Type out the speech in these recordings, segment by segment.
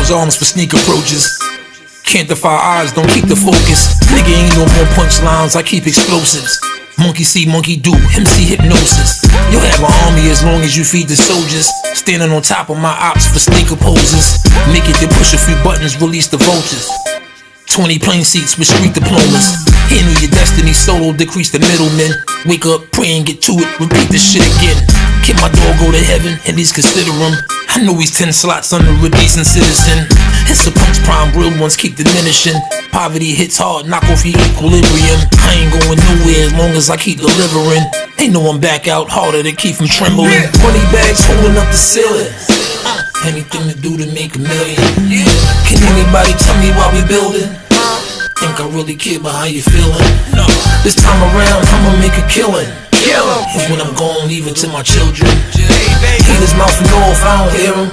Charge arms for sneak approaches. Can't defy odds, don't keep the focus. Nigga ain't no more punchlines, I keep explosives. Monkey see, monkey do, MC hypnosis. You'll have an army as long as you feed the soldiers. Standing on top of my ops for sneaker poses. Make it to push a few buttons, release the vultures. 20 plane seats with street diplomas. Handle your destiny solo, decrease the middlemen. Wake up, pray and get to it, repeat the shit again. Can my dog go to heaven? At least consider him. I know he's 10 slots under a decent citizen. It's a punch prime, real ones keep diminishing. Poverty hits hard, knock off your equilibrium. I ain't going nowhere as long as I keep delivering. Ain't no one back out harder to keep from trembling. 20 bags holding up the ceiling. Anything to do to make a million. Can anybody tell me why we building? Think I really care about how you feeling? No. This time around, I'ma make a killing. And when I'm gone, leave it to my children. Keep his mouth north, I don't hear him.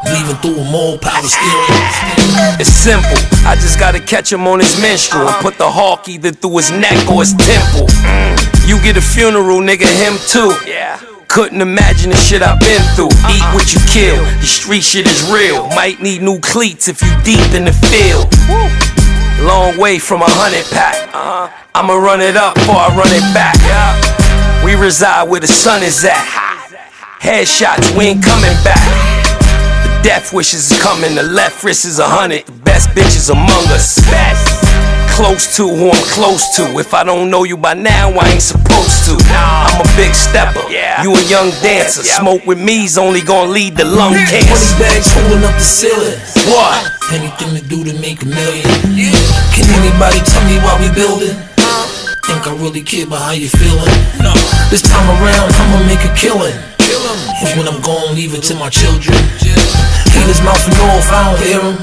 Leaving through him all power steering. It's simple, I just gotta catch him on his menstrual and put the hawk either through his neck or his temple. You get a funeral, nigga, him too. Couldn't imagine the shit I've been through. Eat what you kill, the street shit is real. Might need new cleats if you deep in the field. Long way from 100 pack. I'ma run it up before I run it back. We reside where the sun is at. Headshots, we ain't coming back. The death wishes is coming, the left wrist is 100. The best bitches among us. Close to who I'm close to. If I don't know you by now, I ain't supposed to. I'm a big stepper, you a young dancer. Smoke with me's only gonna lead to lung cancer. 20 bags holding up the ceiling. What? Anything to do to make a million. Can anybody tell me why we building? Think I really care about how you feeling? No. This time around, I'ma make a killing. And when I'm gone, leave it to my children. Keep his mouth north, I don't hear him.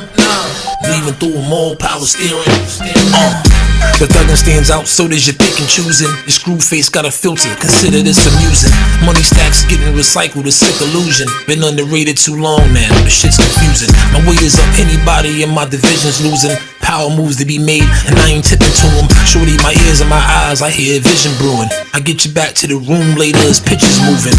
Leaving through them all power steering. The thuggin' stands out, so does your pick and choosing. Your screw face got a filter, consider this amusing. Money stacks getting recycled, a sick illusion. Been underrated too long now, the shit's confusing. My weight is up, anybody in my division's losing. Power moves to be made, and I ain't tipping to them. Shorty, my ears and my eyes, I hear vision brewing. I get you back to the room later as pictures moving.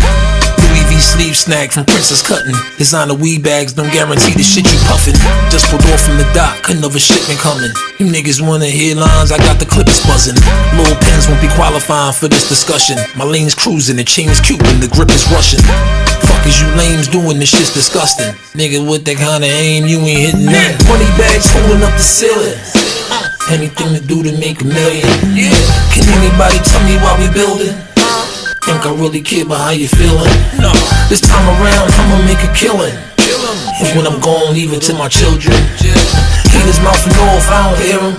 Louis V sleeve snag from Princess Cutting. Designer weed bags don't guarantee the shit you puffin'. Just pulled off from the dock, another shipment coming. You niggas wanna hear lines, I got the clippers buzzing. Little pens won't be qualifying for this discussion. My lane's cruising, the chain's Cuban, the grip is Russian. Fuck is you lames doing, this shit's disgusting. Nigga with that kinda aim, you ain't hitting nothing. 20 bags holding up the ceiling. Anything to do to make a million. Can anybody tell me why we building? Think I really care about how you feeling? No. This time around, I'ma make a killing. And when I'm gone, leave it to my children. Keep his mouth north, I don't hear him.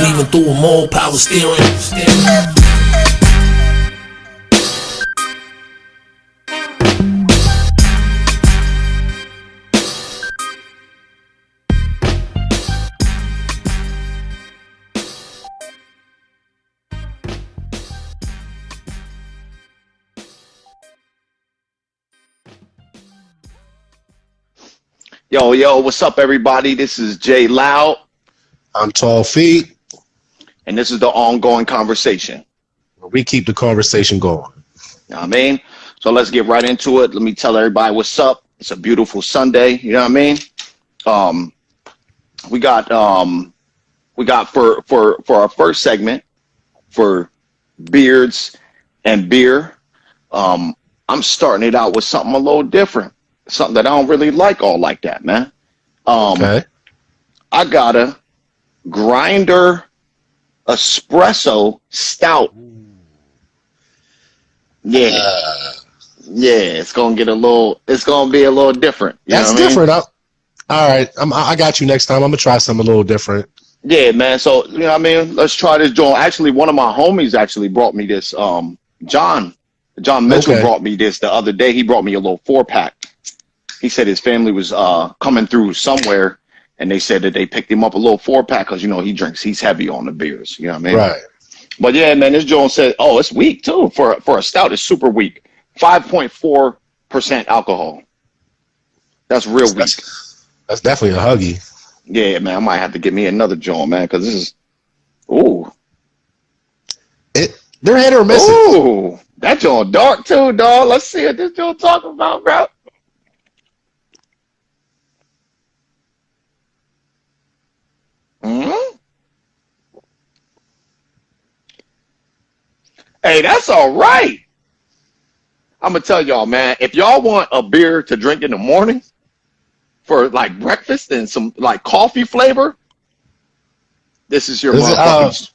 Leaving through them all power steering. Yo, what's up, everybody? This is Jay Loud. I'm Tall Feet. And this is the Ongoing Conversation. We keep the conversation going. You know what I mean? So let's get right into it. Let me tell everybody what's up. It's a beautiful Sunday. You know what I mean? We got for our first segment for beards and beer. I'm starting it out with something a little different. Something that I don't really like all like that, man. Okay. I got a Grinder espresso stout. Yeah. It's gonna be a little different. That's different. All right. I got you next time. I'm gonna try something a little different. Yeah, man. So you know what I mean? Let's try this joint. Actually, one of my homies actually brought me this. John Mitchell brought me this the other day. He brought me a little 4-pack. He said his family was coming through somewhere, and they said that they picked him up a little 4-pack because, you know, he's heavy on the beers. You know what I mean? Right. But, yeah, man, this joint said, it's weak, too. For a stout, it's super weak. 5.4% alcohol. That's real weak. That's definitely a huggy. Yeah, man, I might have to get me another joint, man, because this is, ooh. They're hit or miss. Ooh, that joint dark, too, dog. Let's see what this joint talking about, bro. Hey, that's all right. I'm gonna tell y'all, man. If y'all want a beer to drink in the morning for like breakfast and some like coffee flavor, this is your motherfucking.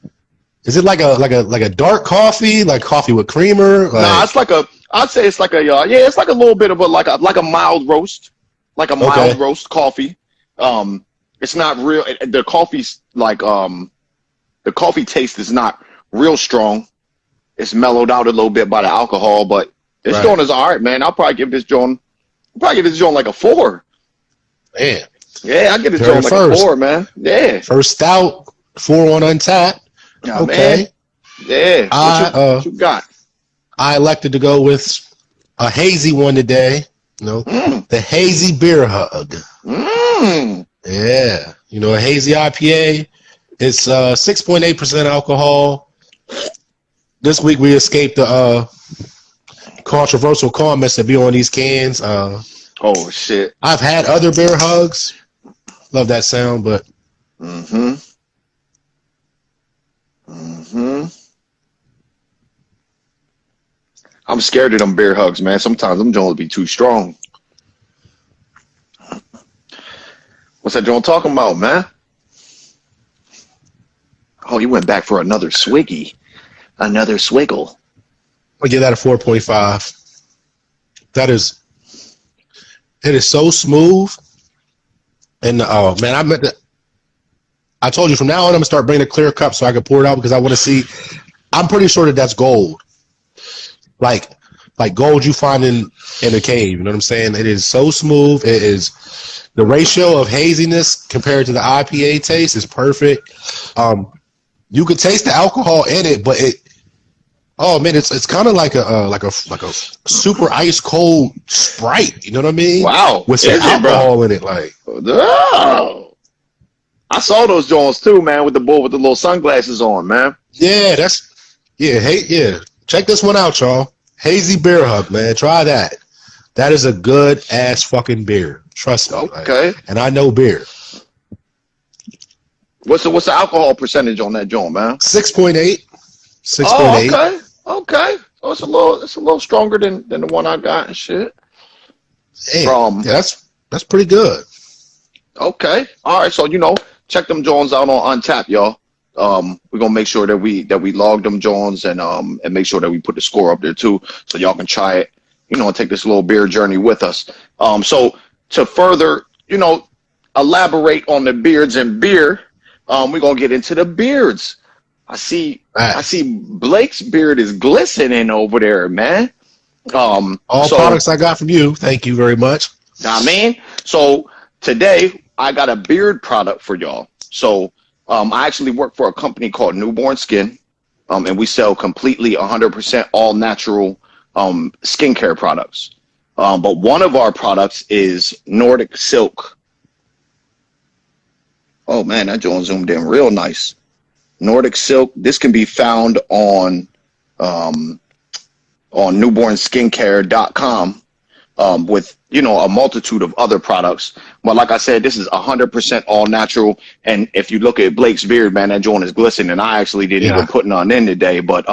Is it like a dark coffee, like coffee with creamer? Like, Nah, it's like a. I'd say it's like a. Yeah, it's like a little bit of a like a mild roast, like a mild roast coffee. It's not real. The coffee's like the coffee taste is not real strong. It's mellowed out a little bit by the alcohol, but this joint is all right, man. I'll probably give this joint like a 4. Man. Yeah, I give this joint like a 4, man. Yeah. First stout, 4 on Untappd. Yeah, okay. Man. Yeah. What you got? I elected to go with a hazy one today. You know, the hazy beer hug. Yeah. You know, a hazy IPA. It's 6.8% alcohol. This week we escaped the controversial comments that be on these cans. Oh shit! I've had other beer hugs. Love that sound, but. I'm scared of them beer hugs, man. Sometimes them joints be too strong. What's that joint talking about, man? Oh, he went back for another swiggy. Another swiggle. I'll give that a 4.5. It is so smooth. And oh man, I told you from now on I'm gonna start bringing a clear cup so I can pour it out because I want to see. I'm pretty sure that's gold. Like gold you find in a cave. You know what I'm saying? It is so smooth. It is the ratio of haziness compared to the IPA taste is perfect. You could taste the alcohol in it, but it's kind of like a super ice cold Sprite. You know what I mean? Wow, with some alcohol in it, like. Oh. I saw those joints too, man, with the bull with the little sunglasses on, man. Yeah, check this one out, y'all. Hazy beer hug, man. Try that. That is a good ass fucking beer. Trust me. Okay. Like, and I know beer. What's the alcohol percentage on that joint, man? 6.8. 6.8. Oh, okay. So it's a little stronger than the one I got and shit. Damn. Yeah, that's pretty good. Okay. All right. So check them Jones out on Untappd, y'all. We're gonna make sure that we log them Jones and make sure that we put the score up there too, so y'all can try it. And take this little beer journey with us. So to further, elaborate on the beards and beer, we're gonna get into the beards. I see Blake's beard is glistening over there, man. All products I got from you. Thank you very much. I mean, so today I got a beard product for y'all. So I actually work for a company called Newborn Skin, and we sell completely 100% all natural skincare products. But one of our products is Nordic Silk. Oh man, that joint zoomed in real nice. Nordic Silk. This can be found on newbornskincare.com with a multitude of other products. But like I said, this is 100% all natural. And if you look at Blake's beard, man, that joint is glistening. And I actually didn't even put none in today, but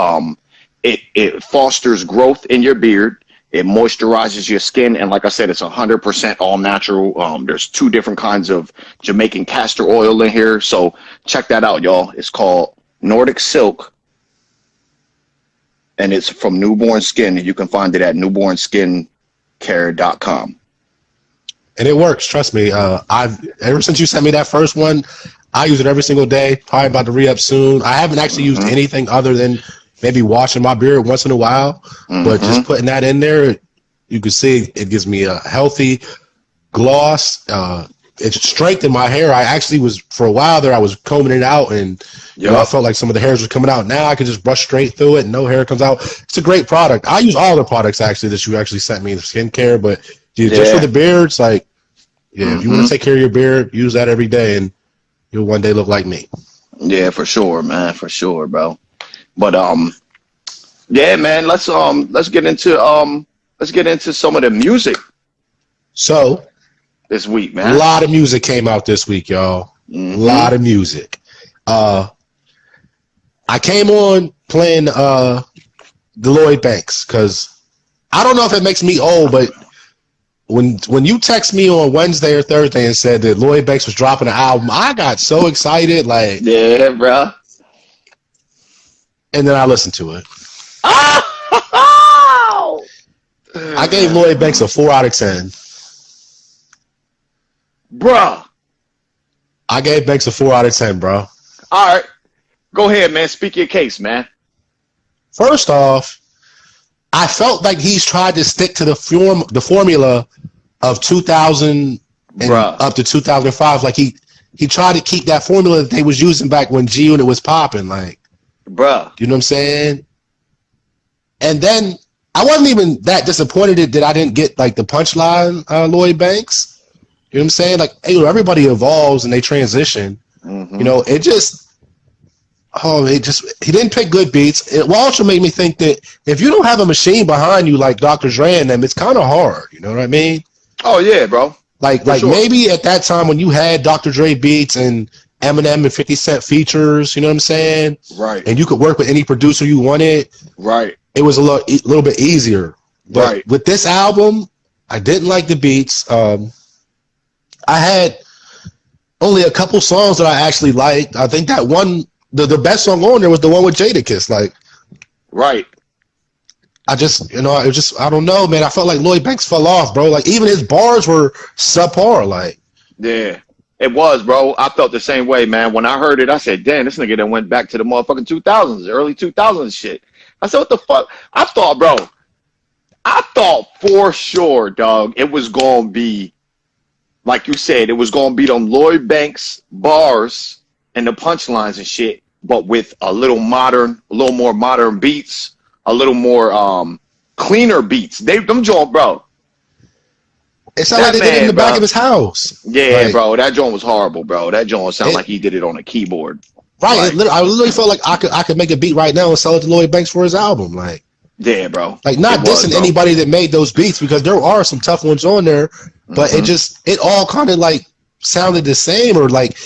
it fosters growth in your beard. It moisturizes your skin, and like I said, it's 100% all natural. There's 2 different kinds of Jamaican castor oil in here, so check that out, y'all. It's called Nordic Silk, and it's from Newborn Skin, and you can find it at newbornskincare.com. And it works, trust me. Ever since you sent me that first one, I use it every single day. Probably about to re-up soon. I haven't actually used anything other than maybe washing my beard once in a while, but just putting that in there, you can see it gives me a healthy gloss. It's strengthened my hair. I actually was, for a while there, I was combing it out, and I felt like some of the hairs were coming out. Now I can just brush straight through it and no hair comes out. It's a great product. I use all the products actually that you actually sent me, the skincare, but just for the beards, like, if you want to take care of your beard, use that every day, and you'll one day look like me. Yeah, for sure, man, for sure, bro. But yeah, man, let's get into some of the music. So this week, man, a lot of music came out this week, y'all. A lot of music. I came on playing the Lloyd Banks, because I don't know if it makes me old, but when you text me on Wednesday or Thursday and said that Lloyd Banks was dropping an album, I got so excited, like, yeah, bro. And then I listened to it. Oh! I gave Lloyd Banks a 4 out of 10. Bruh. I gave Banks a 4 out of 10, bro. All right. Go ahead, man. Speak your case, man. First off, I felt like he's tried to stick to the formula of 2000 and up to 2005. Like he tried to keep that formula that they was using back when G Unit was popping. Like, bruh, you know what I'm saying? And then I wasn't even that disappointed that I didn't get like the punchline Lloyd Banks. You know what I'm saying? Like, hey, everybody evolves and they transition. Mm-hmm. You know, he didn't pick good beats. It will also make me think that if you don't have a machine behind you like Dr. Dre and them, it's kind of hard. You know what I mean? Oh yeah, bro. Like sure. Maybe at that time when you had Dr. Dre beats and Eminem and 50 Cent features, you know what I'm saying? Right. And you could work with any producer you wanted. Right. It was a little bit easier. But right. With this album, I didn't like the beats. I had only a couple songs that I actually liked. I think that one, the best song on there was the one with Jadakiss. Like, right. I just, I don't know, man. I felt like Lloyd Banks fell off, bro. Like, even his bars were subpar. Like, yeah, it was, bro. I felt the same way, man. When I heard it, I said, damn, this nigga done went back to the motherfucking 2000s, early 2000s shit. I said, what the fuck? I thought for sure, dog, it was going to be, like you said, it was going to be them Lloyd Banks bars and the punchlines and shit, but with a little more modern beats, a little more cleaner beats. Them joint, bro. It sounded like they did it in the back of his house. Yeah, like, bro, that joint was horrible, bro. That joint sounded like he did it on a keyboard. Right, like, I literally felt like I could make a beat right now and sell it to Lloyd Banks for his album. Like, yeah, bro. Like, not dissing anybody that made those beats, because there are some tough ones on there, but it all kind of like sounded the same or like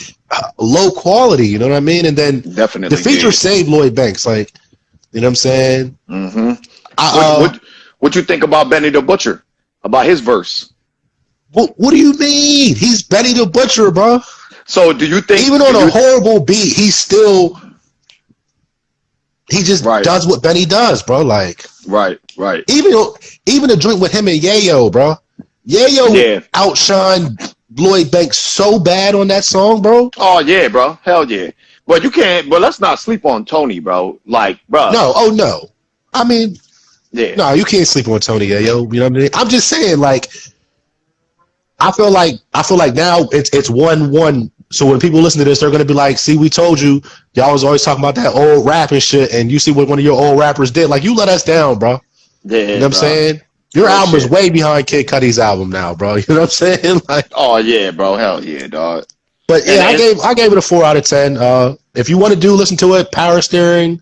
low quality. You know what I mean? And then definitely the feature saved Lloyd Banks. Like, you know what I'm saying? Mm-hmm. What you think about Benny the Butcher? About his verse? What do you mean? He's Benny the Butcher, bro. So do you think even on a horrible beat, he just does what Benny does, bro? Like, right. Even a joint with him and Yayo, bro. Yayo outshined Lloyd Banks so bad on that song, bro. Oh yeah, bro. Hell yeah. But you can't. But let's not sleep on Tony, bro. Like, bro. No. Oh no. I mean, yeah. No, you can't sleep on Tony Yayo. You know what I mean? I'm just saying, like, I feel like now it's 1-1. So when people listen to this, they're gonna be like, "See, we told you. Y'all was always talking about that old rap and shit, and you see what one of your old rappers did. Like, you let us down, bro. Yeah, you know what I'm saying? Your album is way behind Kid Cudi's album now, bro. You know what I'm saying? Like, oh yeah, bro. Hell yeah, dog. But yeah, I gave it a 4 out of 10. If you want to listen to it, Power Steering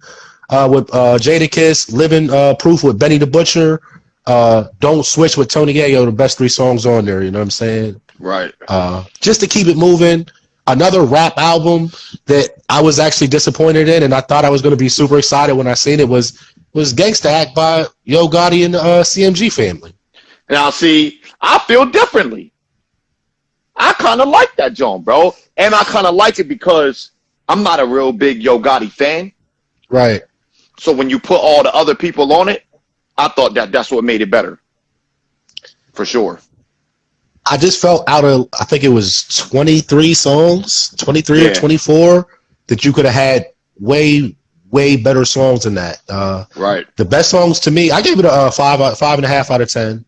with Jadakiss, Living Proof with Benny the Butcher, Don't Switch with Tony Yayo, the best 3 songs on there. You know what I'm saying? Right. Just to keep it moving. Another rap album that I was actually disappointed in, and I thought I was going to be super excited when I seen it was Gangsta Act by Yo Gotti and the CMG family. Now, see, I feel differently. I kind of like that joint, bro. And I kind of like it because I'm not a real big Yo Gotti fan. Right. So when you put all the other people on it, I thought that's what made it better. For sure. I just felt out of, I think it was 23 songs, 23 or 24, that you could have had way better songs than that. Right. The best songs to me, I gave it a 5.5 out of 10.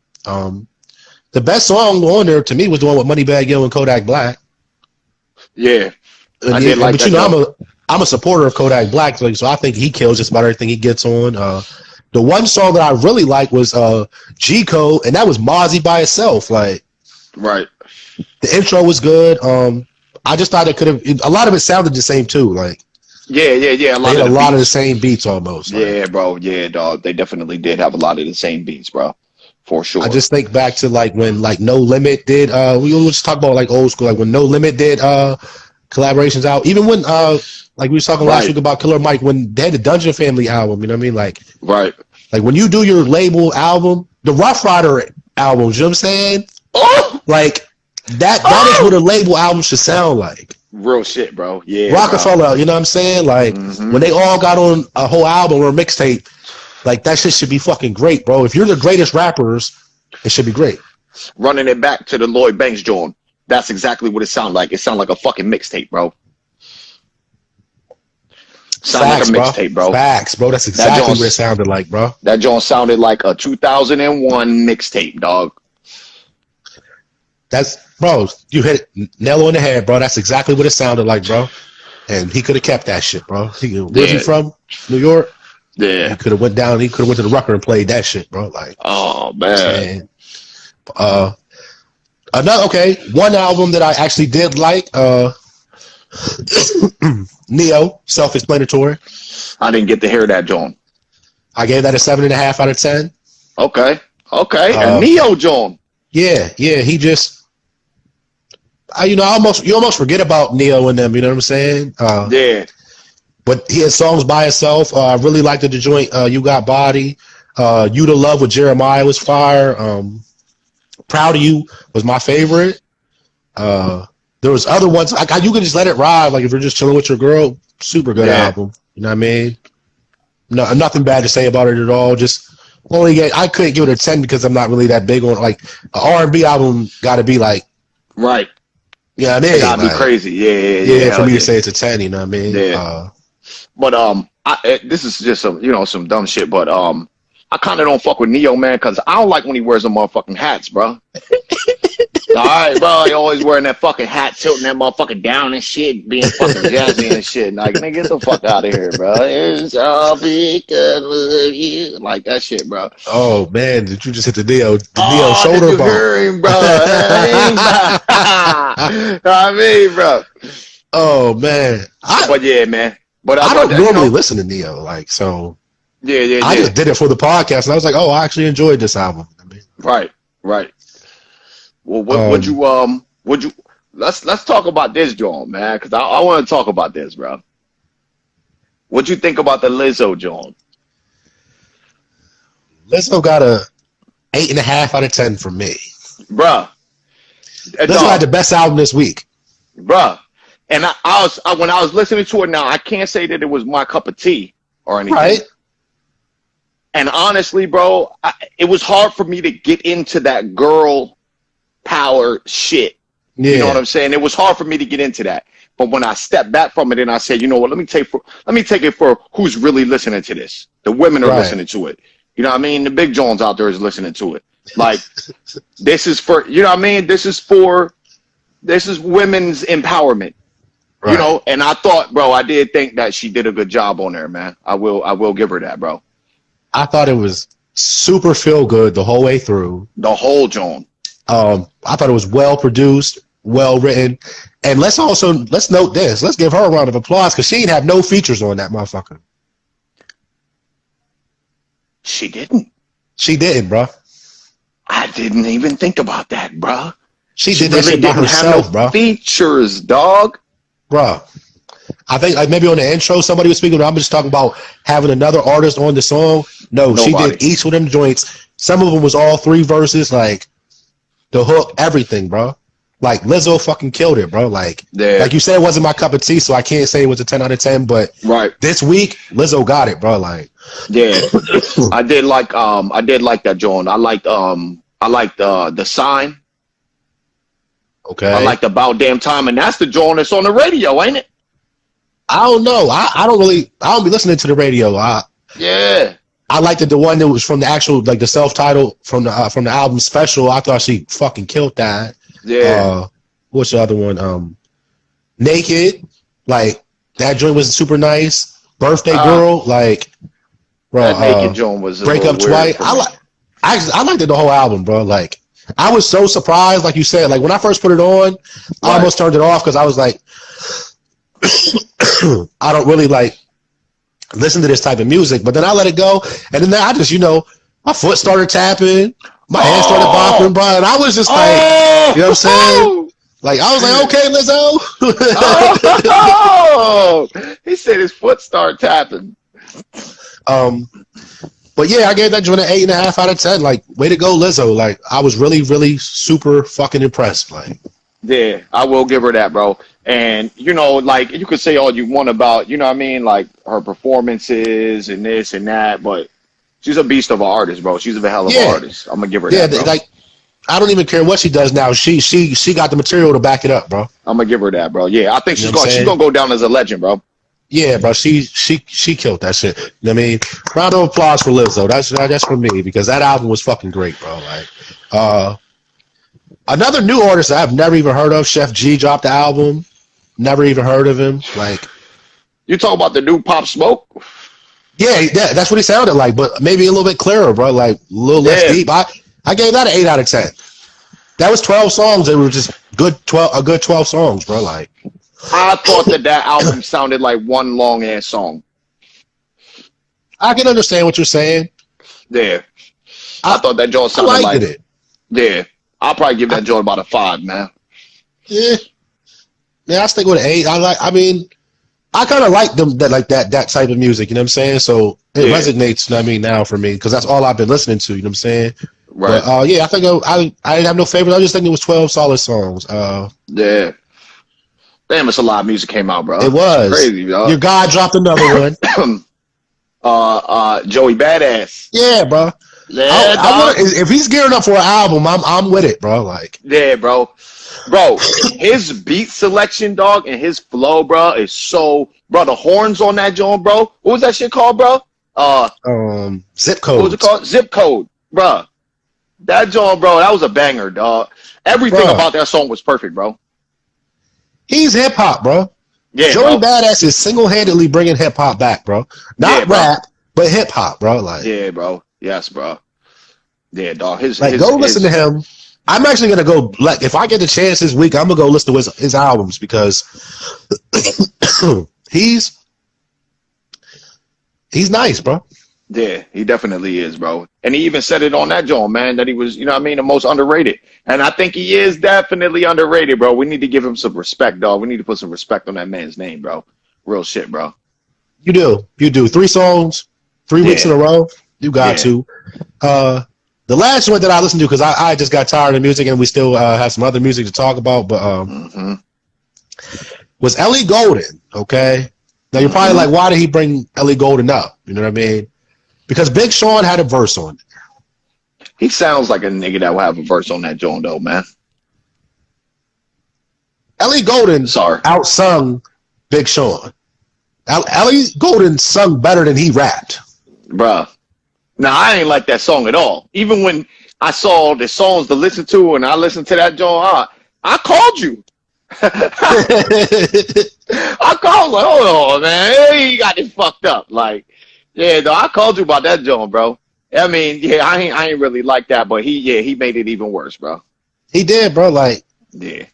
The best song on there to me was the one with Moneybagg Yo and Kodak Black. Yeah. But you know, I'm a supporter of Kodak Black, so I think he kills just about everything he gets on. The one song that I really liked was G Code, and that was Mozzie by itself. Like, right. The intro was good. I just thought it could have. A lot of it sounded the same too. Like, yeah. A lot of the same beats almost. Yeah, like, bro. Yeah, dog. They definitely did have a lot of the same beats, bro. For sure. I just think back to like when like No Limit did. We always talk about like old school. Like when No Limit did collaborations out. Even when like we were talking last week about Killer Mike when they had the Dungeon Family album. You know what I mean? Like, right. Like when you do your label album, the Rough Rider albums, you know what I'm saying? Oh, Like that is what a label album should sound like. real shit, bro. Yeah, Rockefeller, bro. you know what I'm saying? Like when they all got on a whole album or a mixtape, like that shit should be fucking great, bro. If you're the greatest rappers, it should be great. Running it back to the Lloyd Banks joint. That's exactly what it sounded like. It sounded like a fucking mixtape, bro. Sound like a mixtape, bro. Facts, bro. That's exactly what it sounded like, bro. That joint sounded like a 2001 mixtape, dog. That's, bro, you hit it nail on the head, bro. That's exactly what it sounded like, bro. And he could have kept that shit, bro. Where's he from? New York? Yeah. He could have went down. He could have went to the Rucker and played that shit, bro. Like, oh man. One album that I actually did like, Neo, Self-Explanatory. I didn't get to hear that joint. I gave that a 7.5 out of 10. Okay. And Neo joint. Yeah. He just, you almost forget about Neo and them. You know what I'm saying? Yeah. But he has songs by himself. I really liked the joint. You Got Body. You to Love with Jeremiah was fire. Proud of You was my favorite. There was other ones. You can just let it ride. Like if you're just chilling with your girl, super good album. You know what I mean? No, nothing bad to say about it at all. Just I couldn't give it a 10 because I'm not really that big on like an R&B album. Got to be like right. Yeah, you know I mean, gotta be crazy. Yeah. For me to say it's a 10, you know what I mean? Yeah. But this is just some dumb shit. But I kind of don't fuck with Neo, man, because I don't like when he wears them motherfucking hats, bro. All right, bro. He always wearing that fucking hat, tilting that motherfucker down and shit, being fucking jazzy and shit. Like, nigga, get the fuck out of here, bro. It's all because of you. Like that shit, bro. Oh man, did you just hit the Neo shoulder bump? Hear him, bro? I mean, bro. Oh man. But yeah, man. But I don't normally listen to Neo, like so. Yeah. I just did it for the podcast, and I was like, oh, I actually enjoyed this album. I mean, right. Well, would you let's talk about this joint, man, because I want to talk about this, bro. What'd you think about the Lizzo joint? Lizzo got a 8.5 out of 10 from me, bro. Lizzo had the best album this week, bro. And when I was listening to it now, I can't say that it was my cup of tea or anything. Right. And honestly, bro, it was hard for me to get into that girl power shit. Yeah. You know what I'm saying? It was hard for me to get into that. But when I stepped back from it and I said, you know what, let me take it for who's really listening to this. The women are listening to it. You know what I mean? The big Jones out there is listening to it. Like, this is for, you know what I mean? This is women's empowerment. Right. You know, and I thought, bro, I did think that she did a good job on there, man. I will give her that, bro. I thought it was super feel good the whole way through. The whole Joan. I thought it was well produced, well written. And let's note this. Let's give her a round of applause because she didn't have no features on that motherfucker. She didn't. She didn't, bro. I didn't even think about that, bro. She did that shit by herself, bro. Features, dog. Bro. I think like maybe on the intro somebody was speaking, but I'm just talking about having another artist on the song. No, Nobody. She did each of them joints. Some of them was all 3 verses, like the hook, everything, bro. Like Lizzo fucking killed it, bro. Like you said, it wasn't my cup of tea, so I can't say it was a 10 out of 10. But this week, Lizzo got it, bro. Like, yeah, I did like that joint. I liked the Sign. Okay, I liked About Damn Time, and that's the joint that's on the radio, ain't it? I don't know. I don't be listening to the radio. Yeah. I liked the one that was from the actual, like the self-titled from the album Special. I thought she fucking killed that. Yeah. What's the other one? Naked. Like that joint was super nice. Birthday Girl. Like, bro. That Naked joint was Break Up Twice. I liked it the whole album, bro. Like, I was so surprised, like you said. Like when I first put it on, I almost turned it off because I was like, I don't really like listen to this type of music, but then I let it go, and then I just, my foot started tapping, my hand started bopping, bro, and I was just like, you know what I'm saying? Like I was like, okay, Lizzo. He said his foot started tapping. But yeah, I gave that joint an 8.5 out of 10. Like, way to go, Lizzo. Like, I was really, really super fucking impressed. Like, Yeah, I will give her that, bro. And you know, like you could say all you want about, you know what I mean, like her performances and this and that, but she's a beast of an artist, bro. She's a hell of an artist. I'm gonna give her that, bro. like, I don't even care what she does now. She got the material to back it up, bro. I'm gonna give her that, bro. Yeah, I think she's gonna go down as a legend, bro. Yeah, bro. She killed that shit. You know what I mean, round of applause for Lizzo. That's for me because that album was fucking great, bro. Like, another new artist I've never even heard of, Chef G, dropped the album. Never even heard of him. Like, you talk about the new Pop Smoke? Yeah, that's what he sounded like, but maybe a little bit clearer, bro. Like a little less deep. I gave that an 8 out of 10. That was 12 songs. They were just a good 12 songs, bro. Like, I thought that album sounded like one long ass song. I can understand what you're saying. Yeah, I thought that joint sounded like it. Yeah, I'll probably give that joint about a 5, man. Yeah, I stick with an 8. I mean, I kind of like them that type of music. You know what I'm saying? So it resonates. You know what I mean, now for me because that's all I've been listening to. You know what I'm saying? Right. But, yeah, I think I didn't have no favorites. I just think it was 12 solid songs. Yeah. Damn, it's a lot of music came out, bro. It was it's crazy, bro. Your guy dropped another one. Joey Badass. Yeah, bro. Yeah, if he's gearing up for an album, I'm with it, bro. Like, yeah, bro. His beat selection, dog, and his flow, bro, is so, bro. The horns on that joint, bro. What was that shit called, bro? Zip Code. What was it called? Zip Code, bro. That joint, bro. That was a banger, dog. Everything about that song was perfect, bro. He's hip hop, bro. Yeah, Joey Badass is single-handedly bringing hip hop back, bro. Not rap, but hip hop, bro. Like, yeah, bro. Yes, bro. Yeah, dog. Go listen to him. I'm actually gonna go. Like, if I get the chance this week, I'm gonna go listen to his albums because he's nice, bro. Yeah, he definitely is, bro. And he even said it on that joint, man, that he was, you know what I mean, the most underrated. And I think he is definitely underrated, bro. We need to give him some respect, dog. We need to put some respect on that man's name, bro. Real shit, bro. You do. 3 songs, 3 weeks in a row. You got to. The last one that I listened to, because I just got tired of music and we still have some other music to talk about, but was Ellie Goulding, okay? Now, you're probably like, why did he bring Ellie Goulding up? You know what I mean? Because Big Sean had a verse on it. He sounds like a nigga that will have a verse on that joint, though, man. Ellie Goulding outsung Big Sean. Ellie Goulding sung better than he rapped. Bruh. Now, I ain't like that song at all. Even when I saw the songs to listen to and I listened to that joint, I called you. I called, like, hold on, man. Hey, you got this fucked up. Like, yeah, no, I called you about that joint, bro. I mean, yeah, I ain't really like that, but he made it even worse, bro. He did, bro. Like, yeah.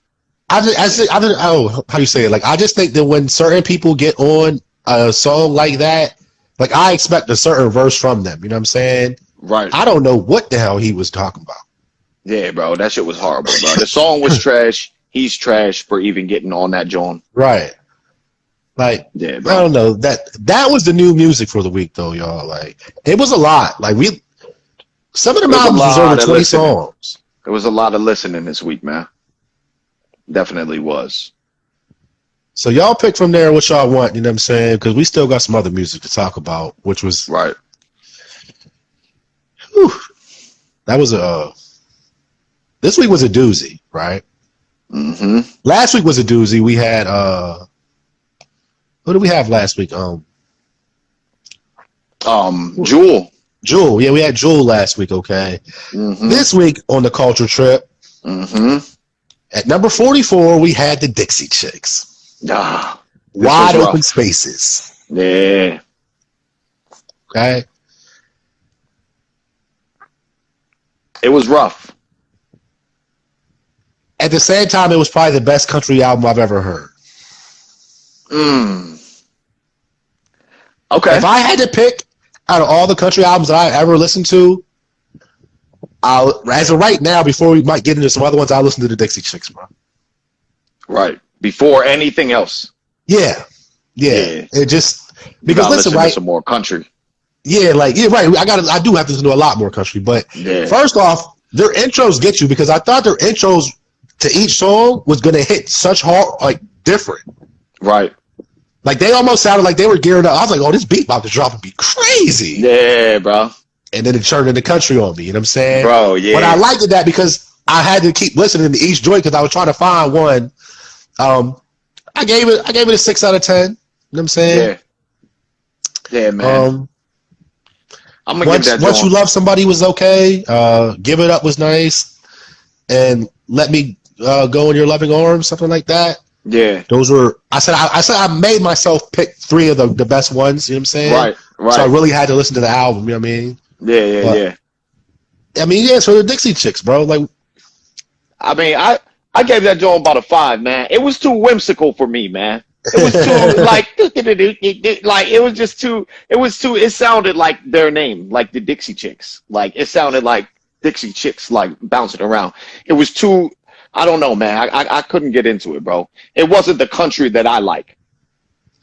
I don't know how you say it. Like, I just think that when certain people get on a song like that, like, I expect a certain verse from them. You know what I'm saying? Right. I don't know what the hell he was talking about. Yeah, bro. That shit was horrible, bro. The song was trash. He's trash for even getting on that joint. Right. Like, yeah, bro. I don't know. That was the new music for the week, though, y'all. Like, it was a lot. Like, some of the albums was over 20 songs. There was a lot of listening this week, man. Definitely was. So y'all pick from there what y'all want, you know what I'm saying? Because we still got some other music to talk about, which was right. Whew, that was this week was a doozy, right? Mm-hmm. Last week was a doozy. We had what did we have last week? Jewel. Jewel, yeah, we had Jewel last week. Okay, This week on the Culture Trip, at number 44, we had the Dixie Chicks. Wide open spaces. Yeah. Okay. It was rough. At the same time, it was probably the best country album I've ever heard. Okay. If I had to pick out of all the country albums that I ever listened to, as of right now, before we might get into some other ones, I'll listen to the Dixie Chicks, bro. Right. Before anything else. Yeah. It just because listen, right? Some more country. Yeah, like right. I do have to listen to a lot more country, but first off, their intros get you because I thought their intros to each song was gonna hit such hard, like different. Right. Like they almost sounded like they were geared up. I was like, oh, this beat about to drop and be crazy. Yeah, bro. And then it turned into country on me. You know what I'm saying? Bro, yeah. But I liked it that because I had to keep listening to each joint because I was trying to find one. I gave it a 6 out of 10. You know what I'm saying? Yeah, man. I'm gonna once, give that once you love somebody was okay. Give It Up was nice, and Let Me Go in Your Loving Arms, something like that. Yeah, those were. I said I made myself pick 3 of the best ones. You know what I'm saying? Right. So I really had to listen to the album. You know what I mean? Yeah. I mean, yeah. So the Dixie Chicks, bro. Like, I mean, I gave that joint about a 5, man. It was too whimsical for me, man. It was too like it was just too. It sounded like their name, like the Dixie Chicks. Like it sounded like Dixie Chicks, like bouncing around. It was too. I don't know, man. I couldn't get into it, bro. It wasn't the country that I like.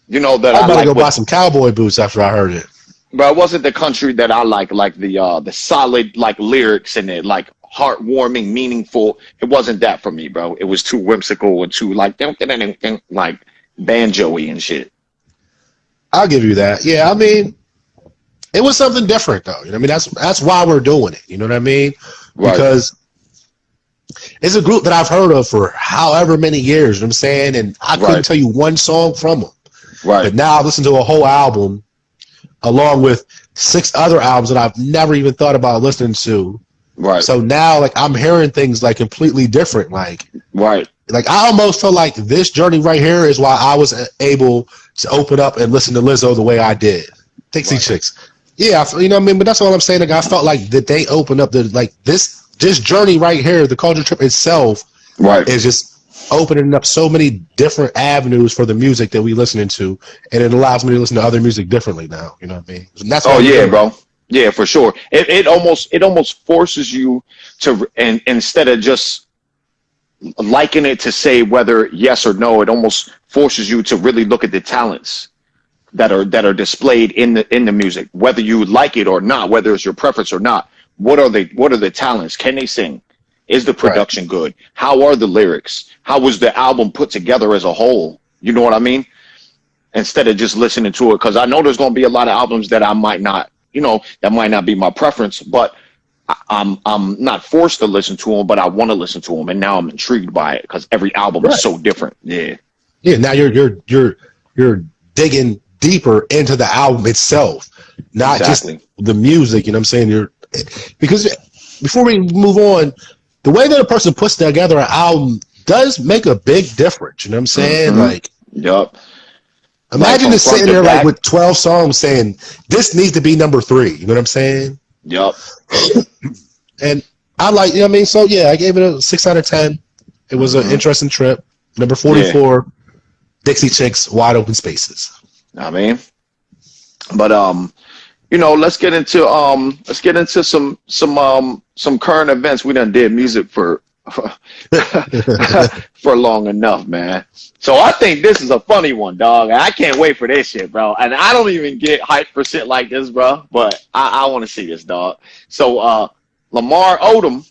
You know that I'm about to go buy some cowboy boots after I heard it. But it wasn't the country that I like the solid like lyrics and it like heartwarming, meaningful. It wasn't that for me, bro. It was too whimsical and too like banjo-y and shit. I'll give you that. Yeah, I mean, it was something different though. You know what I mean? That's why we're doing it. You know what I mean? Right. Because it's a group that I've heard of for however many years. You know what I'm saying? And I couldn't tell you one song from them. Right. But now I listen to a whole album along with 6 other albums that I've never even thought about listening to. Right. So now, like, I'm hearing things like completely different. Like, right. Like, I almost feel like this journey right here is why I was able to open up and listen to Lizzo the way I did. Dixie Chicks. Yeah, you know what I mean? But that's all I'm saying. Like, I felt like that they opened up the, like, this journey right here, the culture trip itself, is just opening up so many different avenues for the music that we listening to, and it allows me to listen to other music differently now. You know what I mean? And that's bro. Yeah, for sure. It almost forces you to, and instead of just liking it to say whether yes or no, it almost forces you to really look at the talents that are displayed in the music, whether you like it or not, whether it's your preference or not. What are the talents? Can they sing? Is the production good? How are the lyrics? How was the album put together as a whole? You know what I mean? Instead of just listening to it, because I know there's going to be a lot of albums that I might not, that might not be my preference, but I'm not forced to listen to them, but I want to listen to them, and now I'm intrigued by it because every album is so different. Yeah. Now you're digging deeper into the album itself, not just the music. You know what I'm saying? Because before we move on, the way that a person puts together an album does make a big difference. You know what I'm saying? Mm-hmm. Like, yup. Imagine just sitting there like with 12 songs saying this needs to be number 3. You know what I'm saying? Yup. And I like, you know what I mean? So yeah, I gave it a 6 out of 10. It was an interesting trip. Number 44, Dixie Chicks, Wide Open Spaces. I mean, but let's get into some current events. We done did music for for long enough, man. So I think this is a funny one, dog. I can't wait for this shit, bro. And I don't even get hyped for shit like this, bro. But I want to see this, dog. So Lamar Odom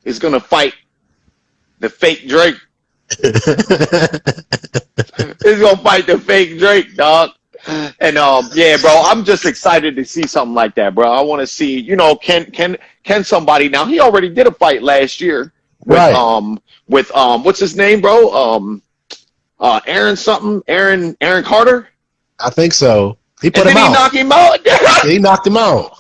is gonna fight the fake Drake. He's gonna fight the fake Drake, dog. And yeah, bro, I'm just excited to see something like that, bro. I want to see, can somebody, now he already did a fight last year with what's his name, bro? Aaron Carter. I think so. He put him out. He knocked him out. He knocked him out. I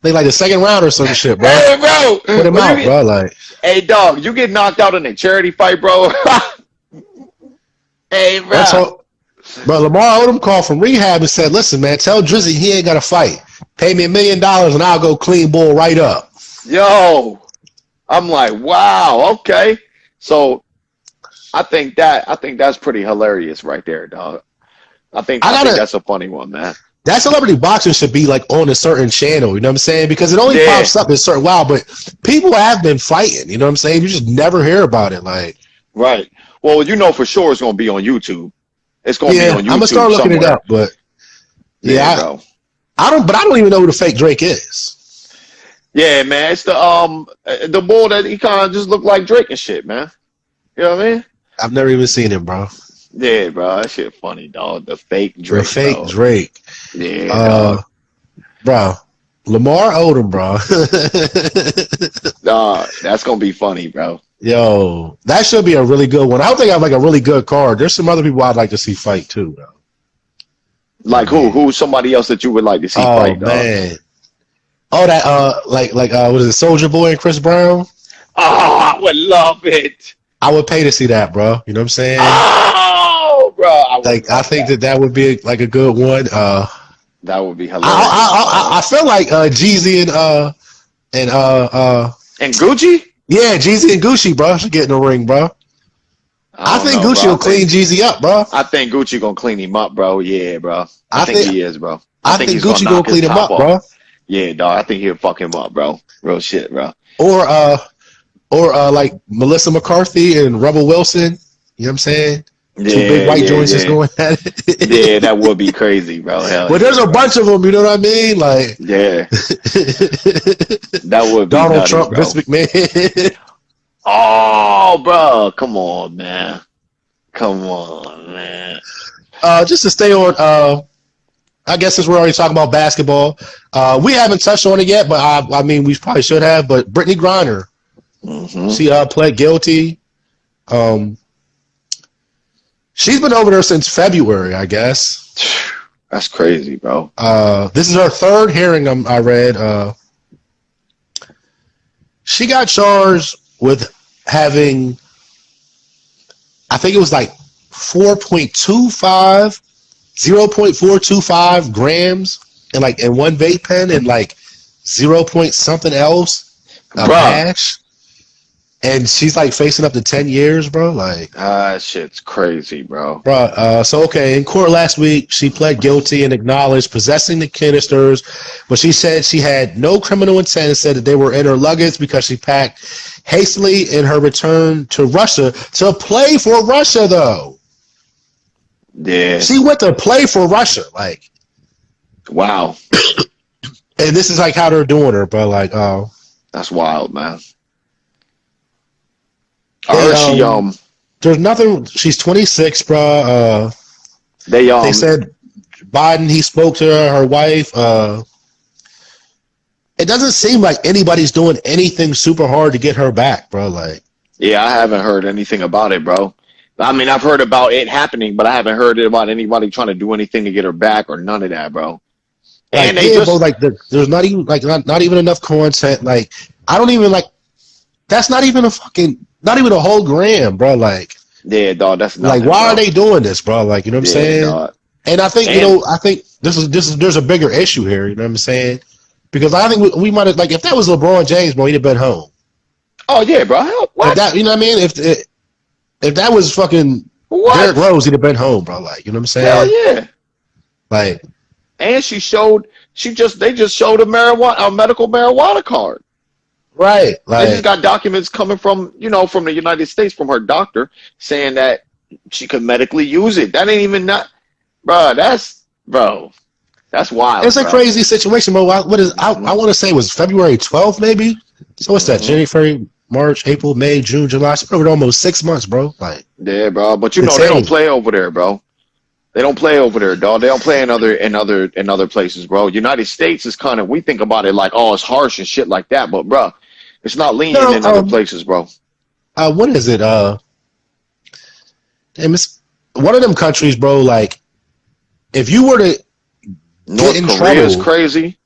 think like the second round or some shit, bro. Hey, bro. Put him out, bro. Like, hey, dog, you get knocked out in a charity fight, bro. Hey, bro. Bro, Lamar Odom called from rehab and said, listen, man, tell Drizzy he ain't got to fight. Pay me $1 million and I'll go clean bull right up. Yo, I'm like, wow, okay. So I think that's pretty hilarious right there, dog. I think that's a funny one, man. That celebrity boxing should be like on a certain channel, you know what I'm saying? Because it only pops up in certain but people have been fighting, you know what I'm saying? You just never hear about it, like. Right. Well, for sure it's gonna be on YouTube. It's gonna be on YouTube. I'm gonna start looking it up, but Yeah, bro. I don't even know who the fake Drake is. Yeah, man. It's the bull that he kind of just looked like Drake and shit, man. You know what I mean? I've never even seen him, bro. Yeah, bro. That shit funny, dog. The fake Drake. The fake dog. Drake. Yeah, dog. Bro. Lamar Odom, bro. Dog, that's gonna be funny, bro. Yo, that should be a really good one. I don't think I have like a really good card. There's some other people I'd like to see fight too, bro. Like who? Who's somebody else that you would like to see fight, dog? Man. Oh, that what is it, Soldier Boy and Chris Brown? Oh, I would love it. I would pay to see that, bro. You know what I'm saying? Oh, bro. I think that would be like a good one. That would be hilarious. I feel like Jeezy and Gucci? Yeah, Jeezy and Gucci, bro, should get in the ring, bro. I think Gucci will clean Jeezy up, bro. I think Gucci gonna clean him up, bro. Yeah, bro. I think he is, bro. I think Gucci gonna clean him up, bro. Yeah, dog. I think he'll fuck him up, bro. Real shit, bro. Or like Melissa McCarthy and Rebel Wilson. You know what I'm saying? Yeah, two big white joints just going at it. Yeah, that would be crazy, bro. Hell but there's a bunch of them, you know what I mean? Like, yeah, that would be Donald nutty, Trump, bro. Vince McMahon. Oh, bro, come on, man. Come on, man. Just to stay on, I guess since we're already talking about basketball, we haven't touched on it yet, but I mean, we probably should have. But Brittany Griner, she pled guilty. She's been over there since February, I guess. That's crazy, bro. This is her third hearing. I read. She got charged with having, I think it was like 0.425 grams in one vape pen and like 0 point something else of hash. And she's like facing up to 10 years, bro. Like, shit's crazy, bro. So in court last week, she pled guilty and acknowledged possessing the canisters, but she said she had no criminal intent and said that they were in her luggage because she packed hastily in her return to Russia to play for Russia, though. Yeah. She went to play for Russia, like. Wow. And this is like how they're doing her, bro. Like, that's wild, man. I heard there's nothing. She's 26, bro. They said Biden. He spoke to her wife. It doesn't seem like anybody's doing anything super hard to get her back, bro. Like, yeah, I haven't heard anything about it, bro. I mean, I've heard about it happening, but I haven't heard about anybody trying to do anything to get her back or none of that, bro. And bro, there's not even not even enough content. Like, I don't even like. That's not even a whole gram, bro. Like, yeah, dog. That's nothing, like, why are they doing this, bro? Like, you know what I'm saying? Dog. And I think there's a bigger issue here. You know what I'm saying? Because I think we might have, like, if that was LeBron James, bro, he'd have been home. Oh yeah, bro. What? You know what I mean? If that was fucking Derrick Rose, he'd have been home, bro. Like, you know what I'm saying? Hell yeah. Like, and they just showed a medical marijuana card. Right. Like, they just got documents coming from the United States from her doctor saying that she could medically use it. That ain't even bro. That's wild. It's a crazy situation, bro. I want to say it was February 12th, maybe. So what's that? January, March, April, May, June, July. It's been almost 6 months, bro. Like, yeah, bro. But they don't play over there, bro. They don't play over there, dog. They don't play in other places, bro. United States is kind of, we think about it like, oh, it's harsh and shit like that, but bro, it's not lenient in other places, bro. What is it? It's one of them countries, bro. Like, if you were to North Korea is crazy.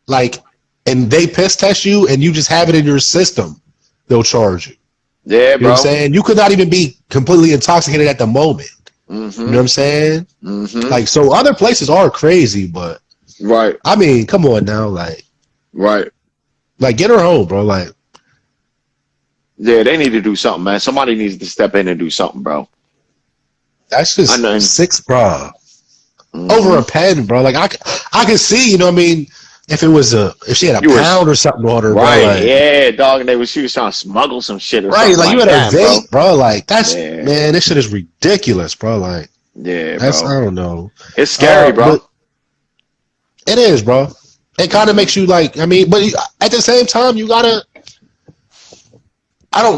Like, and they piss test you, and you just have it in your system, they'll charge you. Yeah, bro. You know what I'm saying? You could not even be completely intoxicated at the moment. Mm-hmm. You know what I'm saying? Mm-hmm. Like, so other places are crazy, but right. I mean, come on now, like, right. Like, get her home, bro. Like, yeah, they need to do something, man. Somebody needs to step in and do something, bro. That's just six, bro. Mm-hmm. Over a pen, bro. Like, I can see, you know what I mean? If she had a pound or something on her, right? Bro, like, yeah, dog. And she was trying to smuggle some shit, or right? Something like you had that, a vape, bro. Like, that's man, this shit is ridiculous, bro. Like, yeah, that's bro. I don't know. It's scary, bro. It is, bro. It kind of makes you like. I mean, but at the same time, you gotta.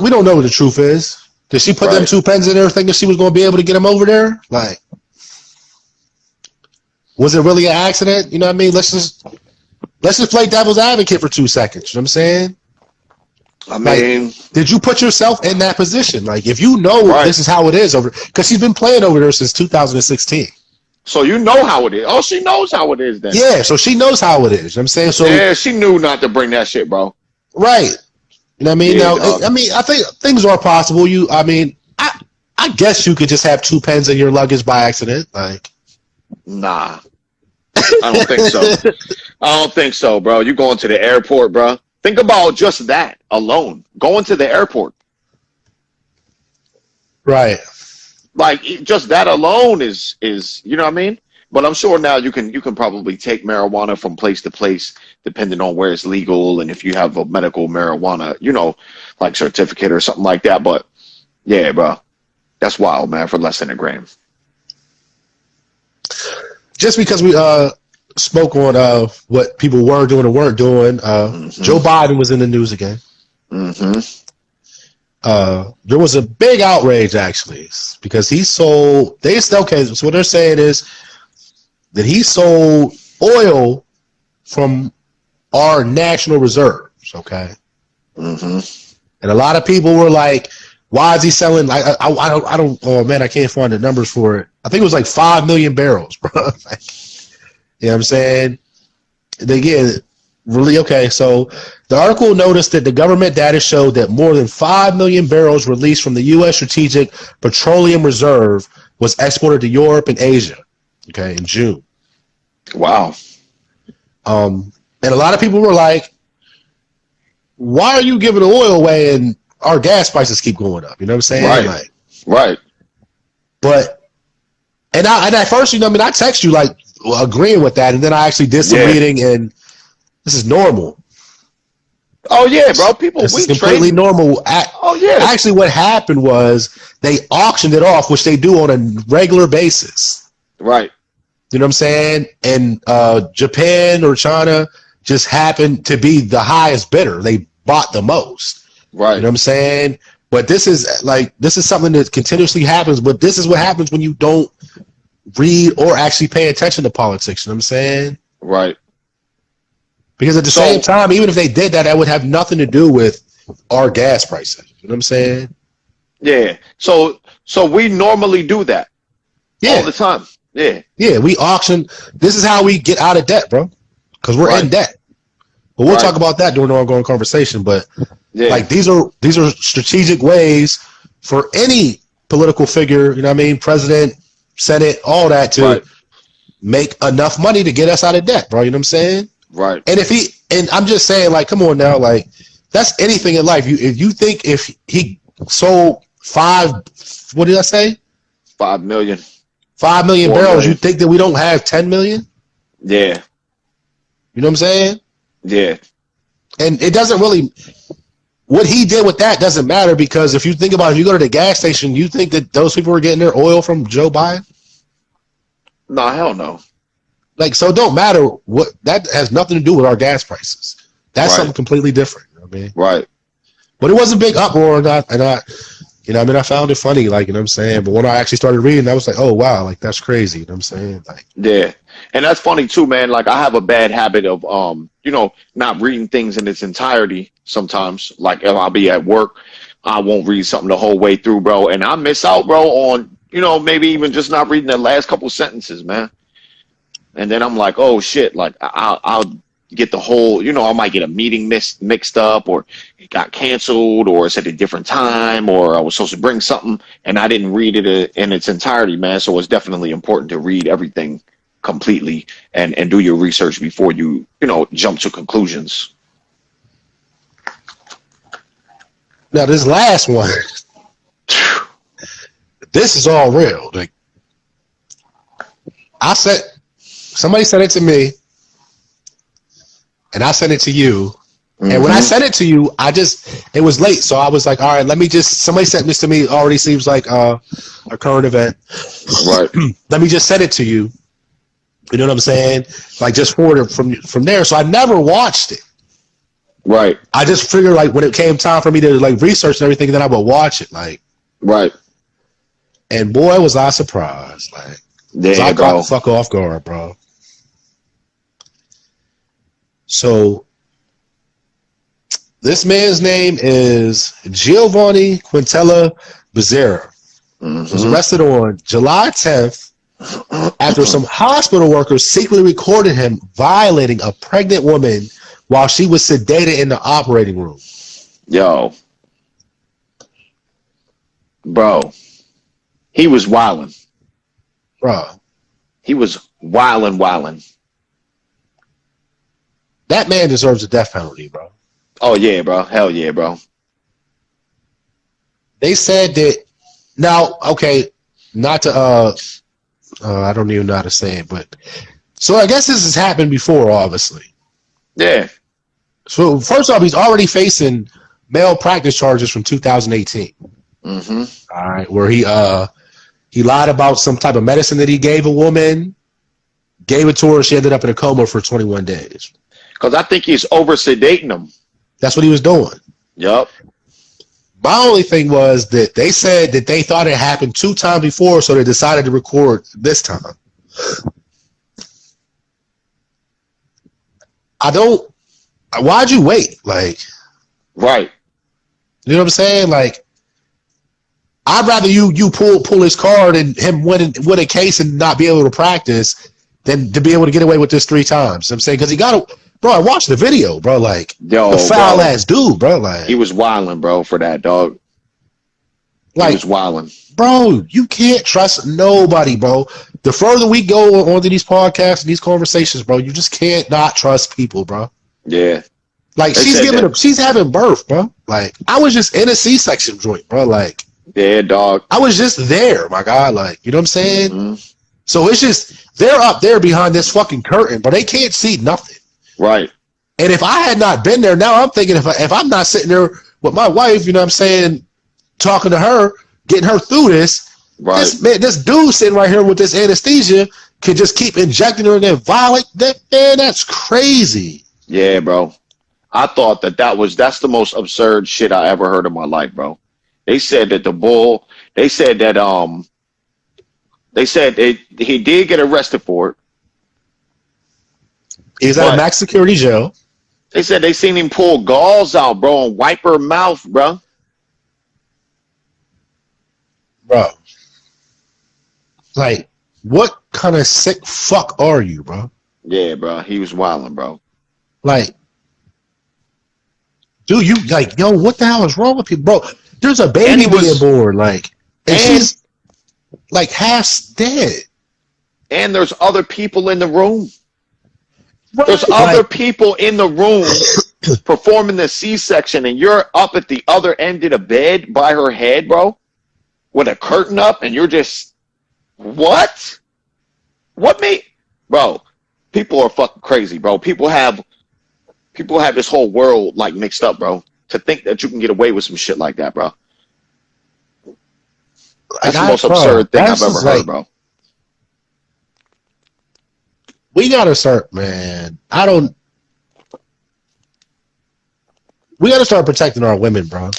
We don't know what the truth is. Did she put them 2 pens in there thinking she was going to be able to get him over there? Like, was it really an accident? You know what I mean? Let's just play devil's advocate for 2 seconds. You know what I'm saying? I mean, like, did you put yourself in that position? Like, if you know this is how it is over, because she's been playing over there since 2016. So you know how it is. Oh, she knows how it is then. Yeah, so she knows how it is. You know what I'm saying? So yeah, she knew not to bring that shit, bro. Right. You know what I mean? Yeah, now, I mean, I think things are possible. I guess you could just have 2 pens in your luggage by accident. Like, nah, I don't think so. I don't think so, bro. You going to the airport, bro? Think about just that alone. Going to the airport, right? Like just that alone is you know what I mean? But I'm sure now you can probably take marijuana from place to place depending on where it's legal and if you have a medical marijuana, you know, like certificate or something like that. But yeah, bro, that's wild, man, for less than $1 gram. Just because we spoke on what people were doing and weren't doing, Joe Biden was in the news again. There was a big outrage actually because he sold. So what they're saying is that he sold oil from our national reserves. Okay. And a lot of people were like, "Why is he selling?" Like, I don't. Oh man, I can't find the numbers for it. I think it was like 5 million barrels, bro. Like, you know what I'm saying? Really? Okay. So the article noticed that the government data showed that more than 5 million barrels released from the U.S. Strategic Petroleum Reserve was exported to Europe and Asia. Okay, in June. Wow. And a lot of people were like, "Why are you giving the oil away and our gas prices keep going up?" You know what I'm saying? Right. Right. But and at first, you know, I mean, I text you like agreeing with that, and then I actually did some reading, and this is normal. Oh yeah, bro. This is completely normal. Oh yeah. Actually, what happened was they auctioned it off, which they do on a regular basis. Right. You know what I'm saying? And Japan or China just happened to be the highest bidder. They bought the most. Right. You know what I'm saying? But this is something that continuously happens. But this is what happens when you don't read or actually pay attention to politics. You know what I'm saying? Right. Because at the same time, even if they did that, that would have nothing to do with our gas prices. You know what I'm saying? Yeah. So we normally do that. All the time. Yeah. Yeah, we auction. This is how we get out of debt, bro. Because we're in debt. But we'll talk about that during the ongoing conversation. But like these are strategic ways for any political figure, you know what I mean, president, Senate, all that to make enough money to get us out of debt, bro. You know what I'm saying? Right. And I'm just saying, like, come on now, like that's anything in life. If you think if he sold 5 million. 5 million barrels, you think that we don't have 10 million? Yeah. You know what I'm saying? Yeah. And it doesn't really, what he did with that doesn't matter because if you think about it, if you go to the gas station, you think that those people were getting their oil from Joe Biden? No, hell no. Like, so it don't matter what, that has nothing to do with our gas prices. That's something completely different. You know what I mean? Right. But it was a big uproar and I you know, I mean, I found it funny, like, you know what I'm saying? But when I actually started reading, I was like, oh, wow, like, that's crazy. You know what I'm saying? Like, yeah. And that's funny, too, man. Like, I have a bad habit of, you know, not reading things in its entirety sometimes. Like, if I'll be at work, I won't read something the whole way through, bro. And I miss out, bro, on, you know, maybe even just not reading the last couple sentences, man. And then I'm like, oh, shit, like, I'll get the whole, you know, I might get a meeting mixed up or it got canceled or it's at a different time or I was supposed to bring something and I didn't read it in its entirety, man. So it's definitely important to read everything completely and do your research before you know, jump to conclusions. Now, this last one, this is all real. Like, somebody sent it to me. And I sent it to you. Mm-hmm. And when I sent it to you, it was late. So I was like, all right, somebody sent this to me. It already seems like a current event. Right. Let me just send it to you. You know what I'm saying? Like just from there. So I never watched it. Right. I just figured like when it came time for me to like research and everything, then I would watch it. Like, right. And boy, was I surprised. Like, yeah, I bro. got the fuck off guard, bro. So this man's name is Giovanni Quintella Becerra. Was arrested on July 10th after some hospital workers secretly recorded him violating a pregnant woman while she was sedated in the operating room. Yo. Bro. He was wilding. Bro. He was wilding. That man deserves a death penalty, bro. Oh, yeah, bro. Hell yeah, bro. They said that now, okay, not to I don't even know how to say it, but so I guess this has happened before, obviously. Yeah. So first off, he's already facing malpractice charges from 2018. Mm-hmm. All right, where he lied about some type of medicine that he gave a woman, gave it to her, she ended up in a coma for 21 days. Because I think he's over sedating them. That's what he was doing. Yep. My only thing was that they said that they thought it happened 2 times before, so they decided to record this time. Why'd you wait? Like, right. You know what I'm saying? Like, I'd rather you pull his card and him win a case and not be able to practice than to be able to get away with this 3 times. I'm saying, because he got to, bro, I watched the video, bro. Like, the foul ass dude, bro. Like, he was wilding, bro, for that, dog. He was wilding. Bro, you can't trust nobody, bro. The further we go onto these podcasts and these conversations, bro, you just can't not trust people, bro. Yeah. Like, she's having birth, bro. Like, I was just in a C-section joint, bro. Like, yeah, dog. I was just there, my God. Like, you know what I'm saying? Mm-hmm. So it's just, they're up there behind this fucking curtain, but they can't see nothing. Right. And if I had not been there, now I'm thinking if I'm not sitting there with my wife, you know what I'm saying, talking to her, getting her through this, right. This dude sitting right here with this anesthesia can just keep injecting her and then violate that. Man, that's crazy. Yeah, bro. I thought that's the most absurd shit I ever heard in my life, bro. They said that he did get arrested for it. He's at a max security jail. They said they seen him pull gauze out, bro, and wipe her mouth, bro. Bro. Like, what kind of sick fuck are you, bro? Yeah, bro. He was wilding, bro. Like, dude, you like, yo, what the hell is wrong with you, bro? There's a baby being born, like, and she's like half dead. And there's other people in the room. Right. There's other people in the room performing the C-section, and you're up at the other end of the bed by her head, bro, with a curtain up, and you're just, what? What made, bro? People are fucking crazy, bro. People have this whole world like mixed up, bro. To think that you can get away with some shit like that, bro. That's the most absurd thing I've ever heard, bro. We gotta start, man. We gotta start protecting our women, bro.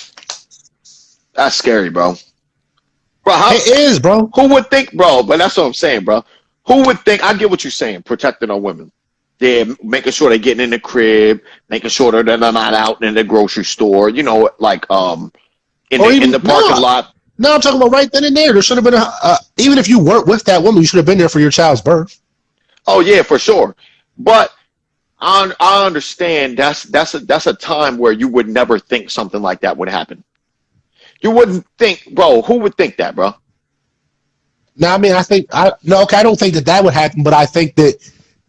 That's scary, bro. It is, bro. Who would think, bro? But that's what I'm saying, bro. Who would think? I get what you're saying. Protecting our women. They're making sure they're getting in the crib, making sure that they're not out in the grocery store. You know, like in the parking lot. No, I'm talking about right then and there. There should have been even if you weren't with that woman, you should have been there for your child's birth. Oh yeah, for sure. But I understand that's a time where you would never think something like that would happen. You wouldn't think, bro. Who would think that, bro? No, I mean, I don't think that would happen. But I think that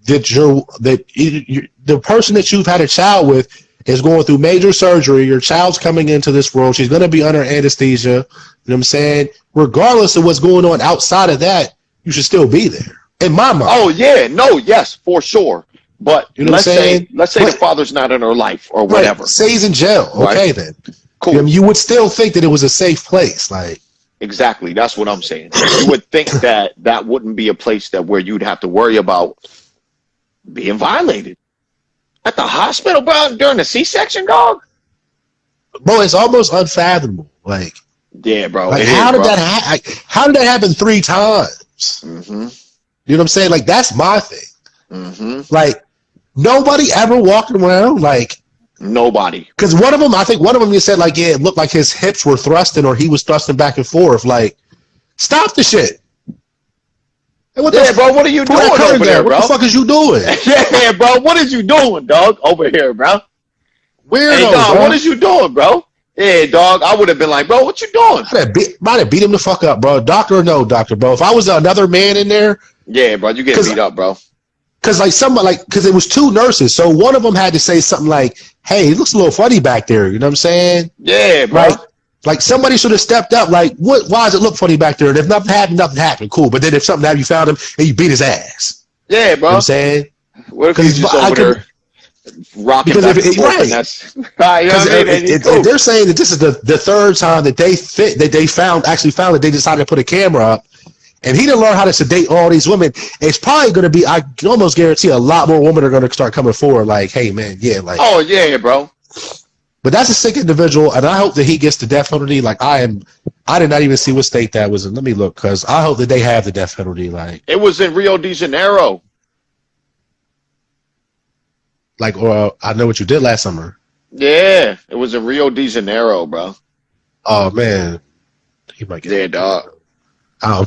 the person that you've had a child with is going through major surgery. Your child's coming into this world. She's going to be under anesthesia. You know what I'm saying? Regardless of what's going on outside of that, you should still be there. In my mind. Oh yeah, no, yes, for sure. But you know let's say the father's not in her life or whatever. Say he's in jail. Okay, right. Then. Cool. You would still think that it was a safe place. Like, Exactly. That's what I'm saying. You would think that that wouldn't be a place that where you'd have to worry about being violated at the hospital, bro, during the C-section, dog. Bro, it's almost unfathomable. Like, yeah, bro. Like, how did that happen 3 times? Mm-hmm. You know what I'm saying? Like, that's my thing. Mm-hmm. Like, nobody ever walking around like nobody. Because I think one of them, you said like, yeah, it looked like his hips were thrusting or he was thrusting back and forth. Like, stop the shit. Hey, bro, what are you doing over there, bro? What the fuck is you doing? Yeah, bro, what is you doing, dog, over here, bro? Weirdo, hey, dog, bro. what is you doing, bro? Yeah, dog, I would have been like, bro, what you doing? Might have beat him the fuck up, bro. Doctor or no doctor, bro. If I was another man in there. Yeah, bro, you get beat up, bro. Because because it was 2 nurses. So one of them had to say something like, hey, it looks a little funny back there. You know what I'm saying? Yeah, bro. Like somebody should have stepped up. Like, why does it look funny back there? And if nothing happened, cool. But then if something happened, you found him and you beat his ass. Yeah, bro. You know what I'm saying? What if he's just over there rocking back and forth? And that's right. You know what I mean? If they're saying that this is the 3rd time that they found that they decided to put a camera up, and he didn't learn how to sedate all these women, it's probably going to be, I can almost guarantee, a lot more women are going to start coming forward like, hey, man, yeah. Like, oh, yeah, bro. But that's a sick individual, and I hope that he gets the death penalty. Like, I did not even see what state that was in. Let me look, because I hope that they have the death penalty. Like, it was in Rio de Janeiro. Like, or I know what you did last summer. Yeah, it was in Rio de Janeiro, bro. Oh man, he might get. Yeah, dog. I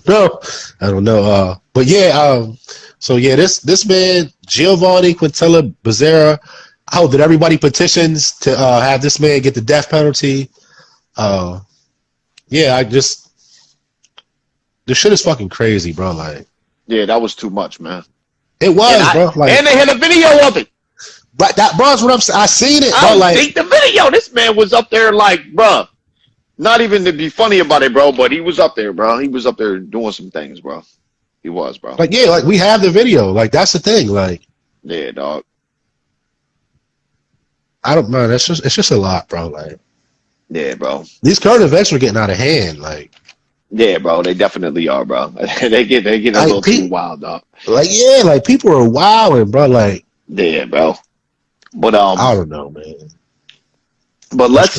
don't know. But yeah. So yeah, this man Giovanni Quintella Becerra. I hope that everybody petitions to have this man get the death penalty. Yeah, this shit is fucking crazy, bro. Like, yeah, that was too much, man. It was, bro. Like, and they had a video of it. But that, bro, is what I'm saying. I seen it, bro. I don't think the video. This man was up there, like, bro. Not even to be funny about it, bro, but he was up there, bro. He was up there doing some things, bro. He was, bro. Like, yeah, like we have the video. Like, that's the thing. Like, yeah, dog. I don't know. It's just a lot, bro. Like, yeah, bro. These current events are getting out of hand. Like, yeah, bro. They definitely are, bro. they get a little too wild, dog. Like, yeah, like people are wilding, bro. Like, yeah, bro. But I don't know, man. But let's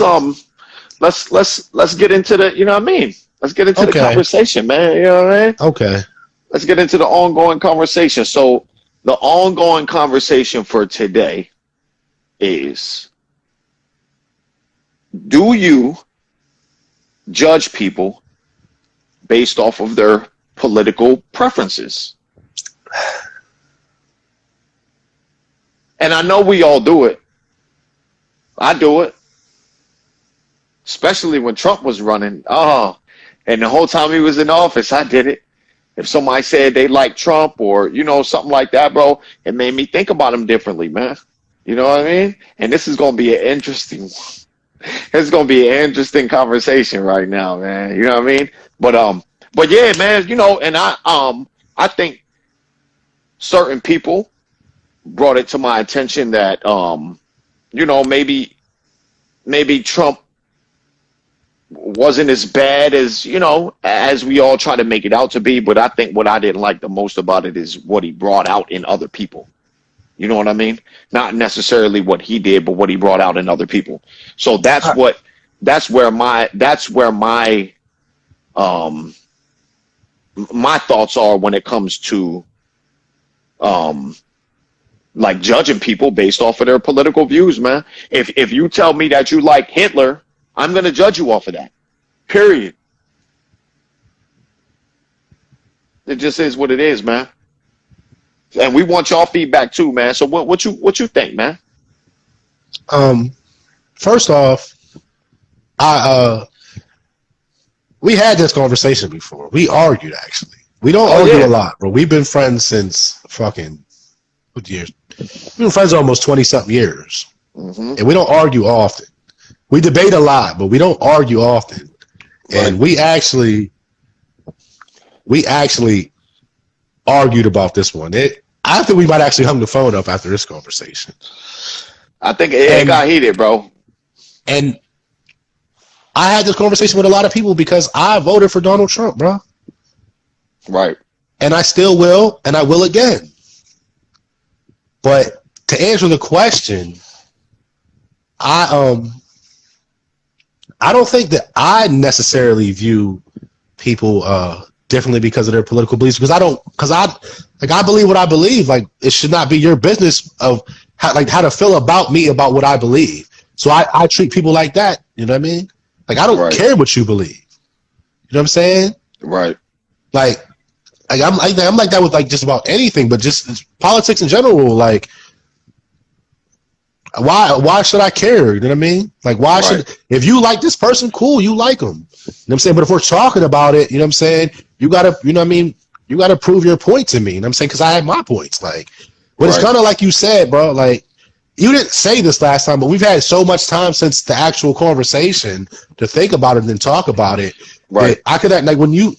get into the, you know what I mean? Let's get into the conversation, man. You know what I mean? Okay. Let's get into the ongoing conversation. So the ongoing conversation for today is, do you judge people based off of their political preferences? And I know we all do it. I do it. Especially when Trump was running. Oh, and the whole time he was in office, I did it. If somebody said they like Trump or, you know, something like that, bro, it made me think about him differently, man. You know what I mean? And this is going to be an interesting, it's going to be an interesting conversation right now, man. You know what I mean? But yeah, man, you know, and I think certain people brought it to my attention that, you know, maybe Trump wasn't as bad as, you know, as we all try to make it out to be. But I think what I didn't like the most about it is what he brought out in other people. You know what I mean? Not necessarily what he did, but what he brought out in other people. So that's where my thoughts are when it comes to, like judging people based off of their political views, man. If you tell me that you like Hitler, I'm going to judge you off of that. Period. It just is what it is, man. And we want y'all feedback too, man. So what you think, man? First off, we had this conversation before. We argued, actually. We don't argue a lot, bro. We've been friends since fucking what years? We've been friends almost 20-something years. Mm-hmm. And we don't argue often. We debate a lot, but we don't argue often. Right. And we actually argued about this one. I think we might actually hung the phone up after this conversation. I think it got heated, bro. And I had this conversation with a lot of people because I voted for Donald Trump, bro. Right. And I still will, and I will again. But to answer the question, I don't think that I necessarily view people differently because of their political beliefs. Because I believe what I believe. Like, it should not be your business of how to feel about me about what I believe. So I treat people like that. You know what I mean? Like, I don't care what you believe. You know what I'm saying? Right. Like I'm like that with like just about anything, but just politics in general. Like, why should I care? You know what I mean? Like, why should, if you like this person, cool, you like them. You know what I'm saying? But if we're talking about it, you know what I'm saying? You gotta, you know what I mean? You gotta prove your point to me. You know what I'm saying? Because I have my points. Like, but it's kind of like you said, bro. Like, you didn't say this last time, but we've had so much time since the actual conversation to think about it and talk about it. Right. I could, like, when you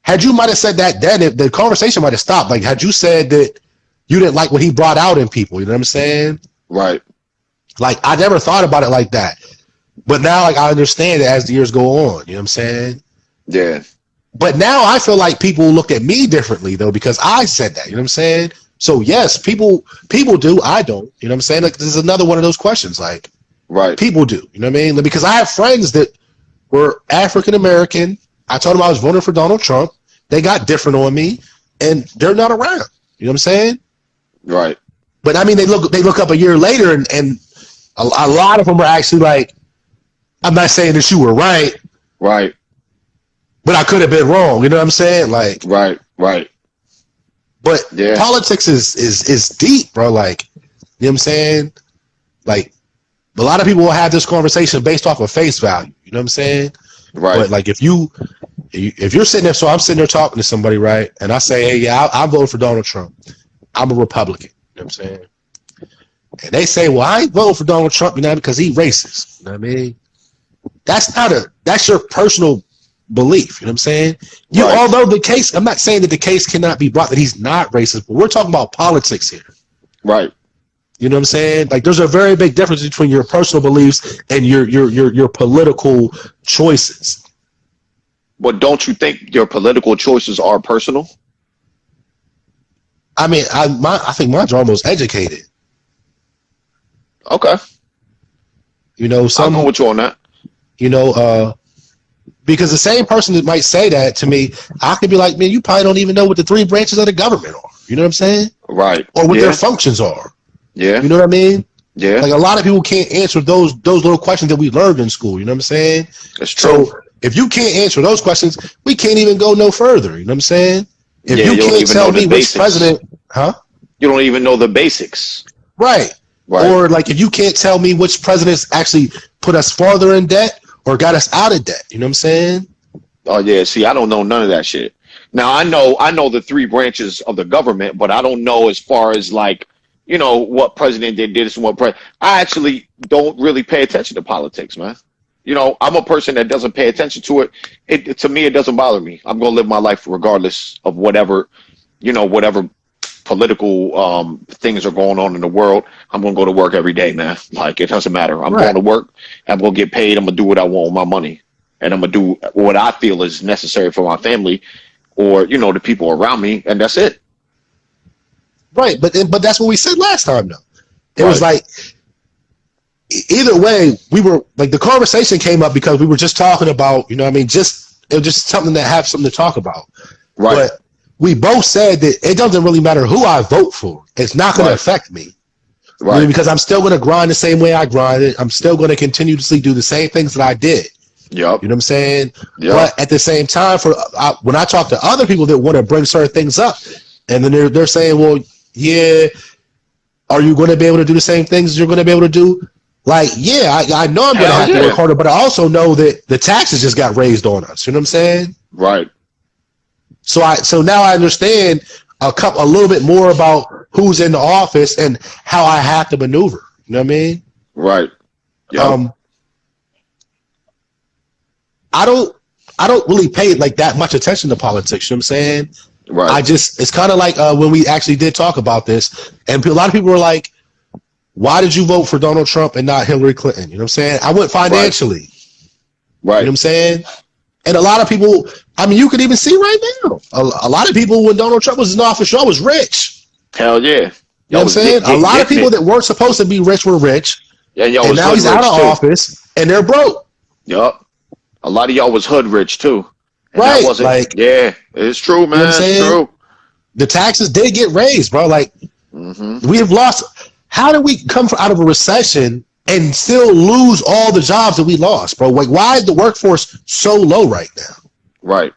might have said that then, the conversation might have stopped. Like, had you said that you didn't like what he brought out in people, you know what I'm saying? Right. Like, I never thought about it like that. But now, like, I understand it as the years go on. You know what I'm saying? Yeah. But now I feel like people look at me differently, though, because I said that. You know what I'm saying? So, yes, people do. I don't. You know what I'm saying? Like, this is another one of those questions. Like, people do. You know what I mean? Because I have friends that were African-American. I told them I was voting for Donald Trump. They got different on me, and they're not around. You know what I'm saying? Right. But, I mean, they look up a year later, and a lot of them are actually like, I'm not saying that you were right. Right. But I could have been wrong. You know what I'm saying? Like, right. But politics is deep, bro. Like, you know what I'm saying? Like, a lot of people will have this conversation based off of face value. You know what I'm saying? Right. But like, if you're sitting there, so I'm sitting there talking to somebody, right? And I say, hey, yeah, I'm voting for Donald Trump. I'm a Republican. You know what I'm saying? And they say, well, I ain't voting for Donald Trump, you know, because he's racist. You know what I mean? That's your personal belief. You know what I'm saying? Although the case, I'm not saying that the case cannot be brought that he's not racist, but we're talking about politics here. Right. You know what I'm saying? Like, there's a very big difference between your personal beliefs and your political choices. But don't you think your political choices are personal? I mean, I think mine's almost educated. Okay. You know, I'll go with you on that. You know, because the same person that might say that to me, I could be like, man, you probably don't even know what the three branches of the government are. You know what I'm saying? Right. Or what their functions are. Yeah. You know what I mean? Yeah. Like, a lot of people can't answer those little questions that we learned in school. You know what I'm saying? That's true. So if you can't answer those questions, we can't even go no further. You know what I'm saying? If you can't tell me which president, you don't even know the basics. Right. Or like, if you can't tell me which presidents actually put us farther in debt or got us out of debt. You know what I'm saying? Oh yeah. See, I don't know none of that shit. Now I know the three branches of the government, but I don't know as far as, like, you know, what president did this and what I actually don't really pay attention to politics, man. You know, I'm a person that doesn't pay attention to it. To me, it doesn't bother me. I'm going to live my life regardless of whatever political things are going on in the world. I'm going to go to work every day, man. Like, it doesn't matter. I'm going to work. I'm going to get paid. I'm going to do what I want with my money. And I'm going to do what I feel is necessary for my family or, you know, the people around me. And that's it. Right. But that's what we said last time, though. It was like, either way, we were like, the conversation came up because we were just talking about, you know what I mean? It was just something to have something to talk about. Right. But we both said that it doesn't really matter who I vote for. It's not going to affect me. Right. I mean, because I'm still going to grind the same way I grinded. I'm still going to continuously do the same things that I did. Yep. You know what I'm saying? Yep. But at the same time, when I talk to other people that want to bring certain things up, and then they're saying, well, yeah, are you going to be able to do the same things you're going to be able to do? Like, yeah, I know I'm going to have to work harder, but I also know that the taxes just got raised on us. You know what I'm saying? Right. So now I understand a little bit more about who's in the office and how I have to maneuver. You know what I mean? Right. Yep. I don't really pay like that much attention to politics. You know what I'm saying? Right. It's kind of like when we actually did talk about this, and a lot of people were like, why did you vote for Donald Trump and not Hillary Clinton? You know what I'm saying? I went financially. Right. You know what I'm saying? And a lot of people, I mean, you could even see right now, a lot of people when Donald Trump was in office, y'all was rich. Hell yeah. You know what I'm saying? A lot of people that weren't supposed to be rich were rich. Yeah, y'all and was now he's out of office and they're broke. Yup. A lot of y'all was hood rich too. And right. That wasn't, like, yeah, it's true, man. You know what I'm it's saying? true. The taxes did get raised, bro. Like, we have lost. How did we come out of a recession and still lose all the jobs that we lost, bro? Like, why is the workforce so low right now? Right.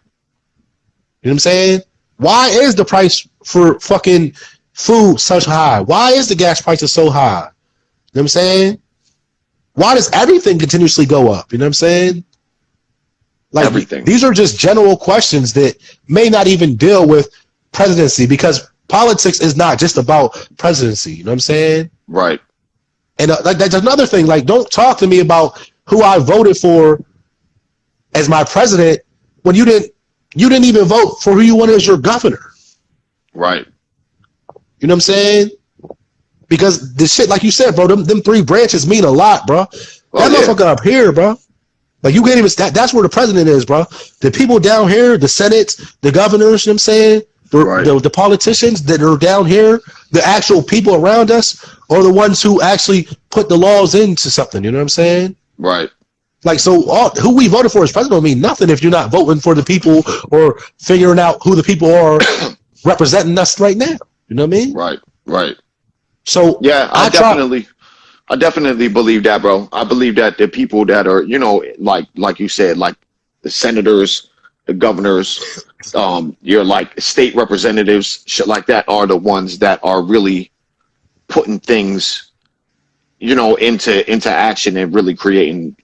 You know what I'm saying? Why is the price for fucking food such high? Why is the gas prices so high? You know what I'm saying? Why does everything continuously go up? You know what I'm saying? Like, everything. These are just general questions that may not even deal with presidency, because politics is not just about presidency. You know what I'm saying? Right. And like, that's another thing. Like, don't talk to me about who I voted for as my president when you didn't even vote for who you wanted as your governor. Right. You know what I'm saying? Because the shit, like you said, bro, them three branches mean a lot, bro. That motherfucker up here, bro. Like, you can't even, that's where the president is, bro. The people down here, the Senate, the governors, you know what I'm saying? The politicians that are down here, the actual people around us, are the ones who actually put the laws into something. You know what I'm saying? Right. Like, so who we voted for as president don't mean nothing if you're not voting for the people or figuring out who the people are representing us right now. You know what I mean? Right. Right. So yeah, I definitely believe that, bro. I believe that the people that are, you know, like you said, like the senators, the governors, your like state representatives, shit like that, are the ones that are really putting things, you know, into action and really creating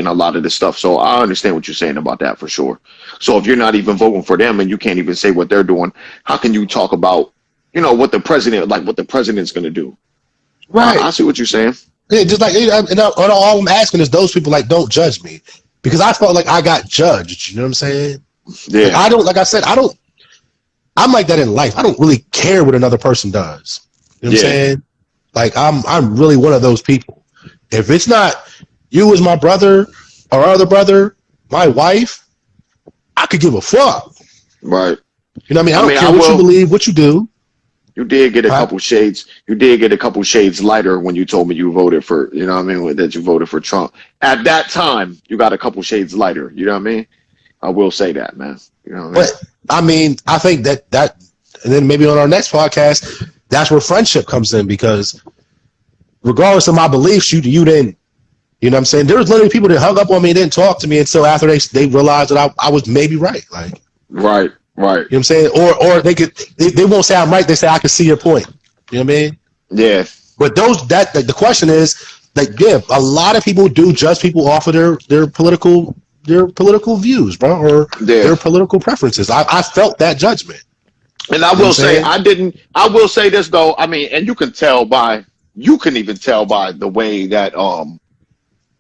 a lot of this stuff. So I understand what you're saying about that for sure. So if you're not even voting for them and you can't even say what they're doing, how can you talk about, you know, what the president's going to do? Right. I see what you're saying. Yeah, just like, and all I'm asking is those people, like, don't judge me, because I felt like I got judged. You know what I'm saying? Yeah. Like, I'm like that in life. I don't really care what another person does. You know what I'm saying? Like, I'm really one of those people. If it's not you as my brother or other brother, my wife, I could give a fuck. Right. You know what I mean? I don't care what you believe, what you do. You did get a couple shades. You did get a couple shades lighter when you told me you voted for, you know what I mean, that you voted for Trump. At that time, you got a couple shades lighter. You know what I mean? I will say that, man. You know what I mean? But I mean, I think that, and then maybe on our next podcast, that's where friendship comes in, because regardless of my beliefs, you didn't, you know what I'm saying? There was literally people that hung up on me and didn't talk to me until after they realized that I was maybe right. Like, right. You know what I'm saying? Or they won't say I'm right. They say I can see your point. You know what I mean? Yeah. But the question is, like, yeah, a lot of people do judge people off of their political views, bro, or their political preferences. I felt that judgment. And I will say, I will say this though. I mean, and you can even tell by the way that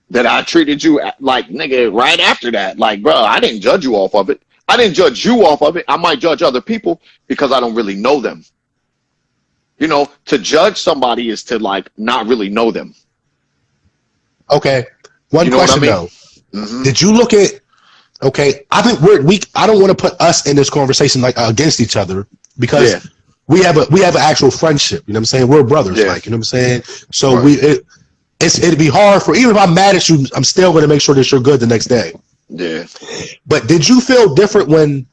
that I treated you, like, nigga, right after that. Like, bro, I didn't judge you off of it. I didn't judge you off of it. I might judge other people because I don't really know them. You know, to judge somebody is to, like, not really know them. Okay. One question though. Mm-hmm. Did you look at? Okay, I think I don't want to put us in this conversation like against each other, because we have an actual friendship. You know what I'm saying? We're brothers, like, you know what I'm saying? So it'd be hard for, even if I'm mad at you, I'm still going to make sure that you're good the next day. Yeah. But did you feel different when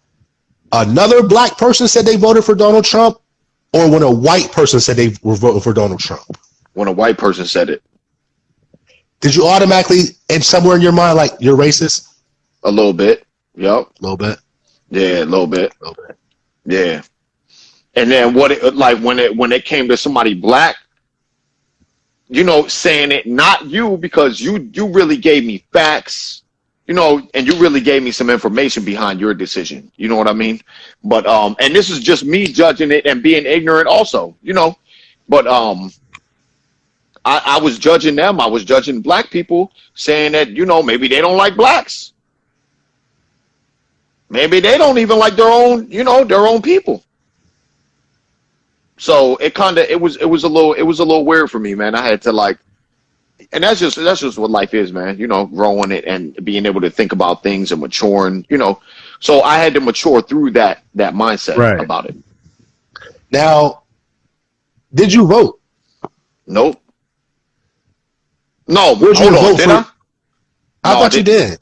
another black person said they voted for Donald Trump, or when a white person said they were voting for Donald Trump? When a white person said it. Did you automatically, and somewhere in your mind, like, you're racist? A little bit. Yep. A little bit. Yeah, a little bit. Yeah. And then when it came to somebody black, you know, saying it, not you, because you really gave me facts, you know, and you really gave me some information behind your decision. You know what I mean? But and this is just me judging it and being ignorant also, you know. But I was judging them. I was judging black people, saying that, you know, maybe they don't like blacks. Maybe they don't even like their own people. So it was a little weird for me, man. I had to, like, and that's just what life is, man. Growing it and being able to think about things and maturing. So I had to mature through that mindset about it. Now, did you vote? Nope. No, hold on. Did I? I thought you did.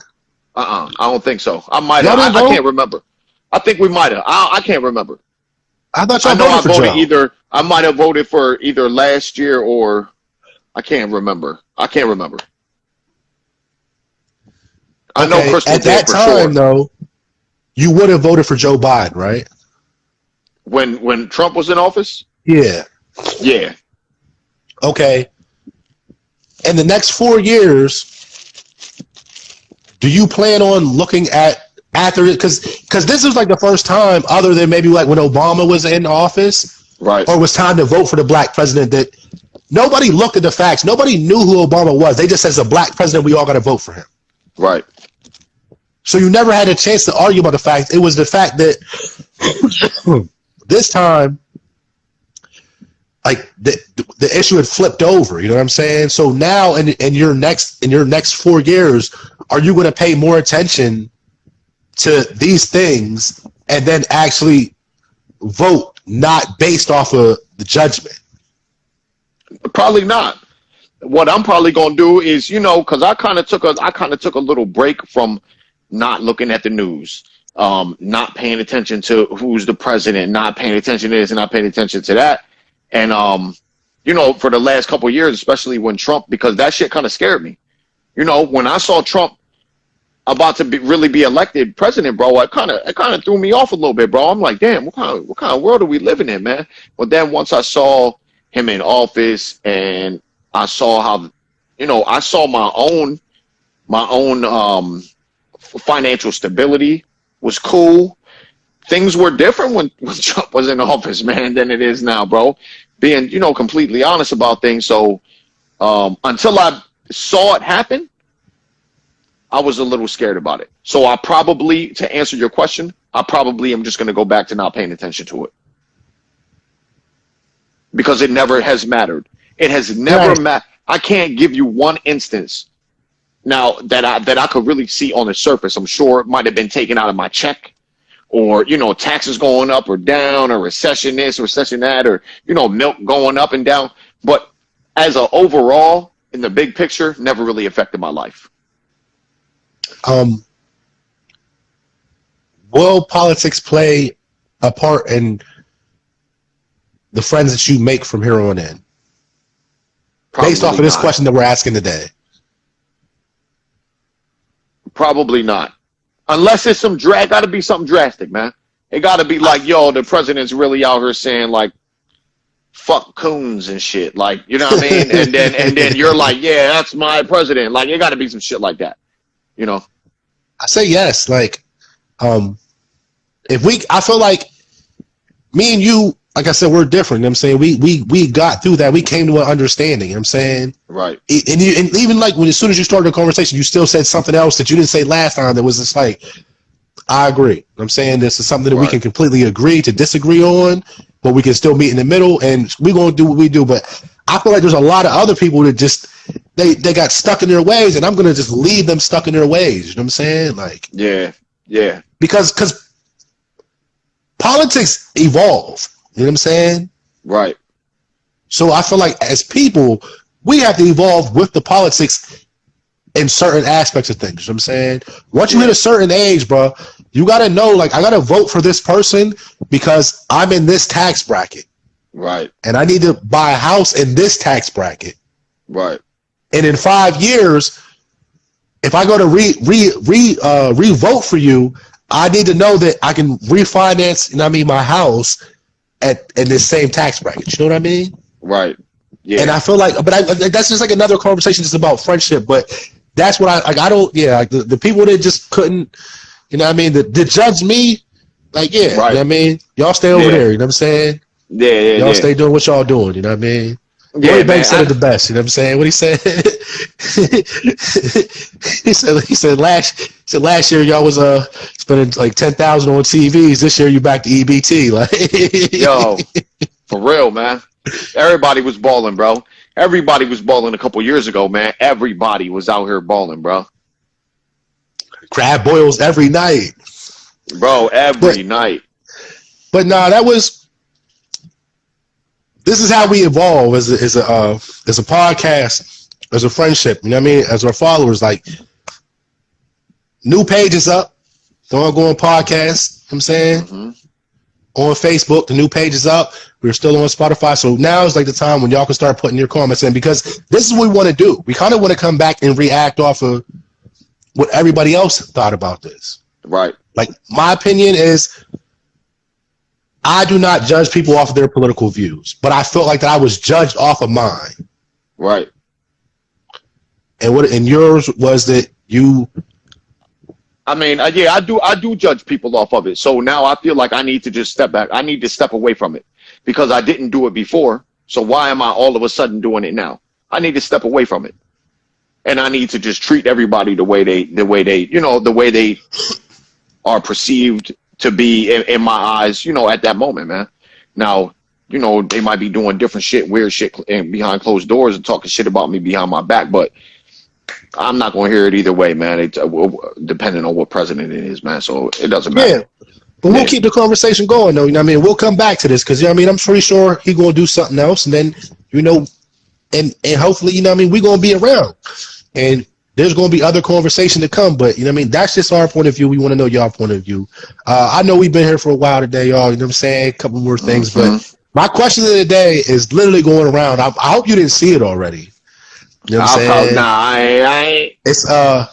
I don't think so. I might have. I can't remember. I think we might have. I can't remember. I thought y'all voted for Joe. Either I might have voted for either last year or I can't remember. I know Crystal at that time, though, you would have voted for Joe Biden, right? When Trump was in office? Yeah. Yeah. Okay. In the next 4 years, do you plan on looking at after it? Because this was like the first time, other than maybe like when Obama was in office, right? Or it was time to vote for the black president, that nobody looked at the facts. Nobody knew who Obama was. They just said, as a black president, we all got to vote for him. Right. So you never had a chance to argue about the facts. It was the fact that this time, like the issue had flipped over. You know what I'm saying? So now, in your next 4 years, are you going to pay more attention to these things and then actually vote not based off of the judgment? Probably not. What I'm probably going to do is, because I kind of took a little break from not looking at the news, not paying attention to who's the president, not paying attention to this and not paying attention to that. And, for the last couple of years, especially when Trump, because that shit kind of scared me. When I saw Trump about to really be elected president, bro, it kind of threw me off a little bit, bro. I'm like, damn, what kind of world are we living in, man? But then once I saw him in office and I saw how, I saw my own financial stability was cool. Things were different when Trump was in office, man, than it is now, bro. Being, completely honest about things. So until I saw it happen, I was a little scared about it. So I probably, to answer your question, I probably am just going to go back to not paying attention to it. Because it never has mattered. It has never mattered. I can't give you one instance now that I could really see on the surface. I'm sure it might have been taken out of my check, or, taxes going up or down, or recession this, recession that, or, milk going up and down. But as a overall, in the big picture, never really affected my life. Will politics play a part in the friends that you make from here on in? Probably based off of this question that we're asking today. Probably not. Unless it's got to be something drastic, man. It got to be like, yo, the president's really out here saying like, fuck coons and shit. Like, you know what I mean? and then you're like, yeah, that's my president. Like, it got to be some shit like that. I say yes. Like, I feel like me and you, like I said, we're different. You know what I'm saying? We got through that. We came to an understanding. You know what I'm saying? Right. And even like as soon as you started the conversation, you still said something else that you didn't say last time that was just like, I agree. You know what I'm saying? This is something that we can completely agree to disagree on, but we can still meet in the middle, and we're going to do what we do. But I feel like there's a lot of other people that just, they got stuck in their ways, and I'm going to just leave them stuck in their ways. You know what I'm saying? Like, yeah. Because politics evolve. You know what I'm saying? Right. So I feel like as people, we have to evolve with the politics in certain aspects of things. You know what I'm saying? Once you hit a certain age, bro, you got to know, like, I got to vote for this person because I'm in this tax bracket. Right. And I need to buy a house in this tax bracket. Right. And in 5 years, if I go to re-vote for you, I need to know that I can refinance, my house in this same tax bracket. You know what I mean? Right. Yeah. And I feel like, that's just like another conversation just about friendship. But that's what the people that just couldn't, that judge me, like, yeah, right. You know what I mean? Y'all stay over there, you know what I'm saying? Yeah. Y'all stay doing what y'all doing, you know what I mean? Yeah, Lloyd Banks said it the best, you know what I'm saying? What he said? he said last year y'all was spending like $10,000 on TVs. This year you back to EBT, like. Yo, for real, man. Everybody was balling, bro. Everybody was balling a couple years ago, man. Everybody was out here balling, bro. Crab boils every night. Bro, every night. But nah, this is how we evolve as a podcast, as a friendship, you know what I mean? As our followers, like, new pages up, the ongoing podcast, you know what I'm saying? Mm-hmm. On Facebook, the new page is up. We're still on Spotify. So now is like the time when y'all can start putting your comments in, because this is what we want to do. We kind of want to come back and react off of what everybody else thought about this. Right. Like, my opinion is, I do not judge people off of their political views, but I felt like that I was judged off of mine. Right. And yours was that you. I mean, yeah, I do judge people off of it. So now I feel like I need to just step back. I need to step away from it because I didn't do it before. So why am I all of a sudden doing it now? I need to step away from it, and I need to just treat everybody the way they are perceived to be in my eyes. At that moment, man. Now, they might be doing different shit, weird shit, and behind closed doors and talking shit about me behind my back, but I'm not going to hear it either way, man. It's depending on what president it is, man. So it doesn't matter. Yeah, but we'll keep the conversation going, though. You know what I mean? We'll come back to this because, you know what I mean? I'm pretty sure he's going to do something else. And then, and hopefully, you know what I mean? We're going to be around. And there's going to be other conversation to come. But, you know what I mean? That's just our point of view. We want to know y'all point of view. I know we've been here for a while today, y'all. You know what I'm saying? A couple more things. Mm-hmm. But my question of the day is literally going around. I hope you didn't see it already. You know what I'm saying? Nah, I ain't. It's I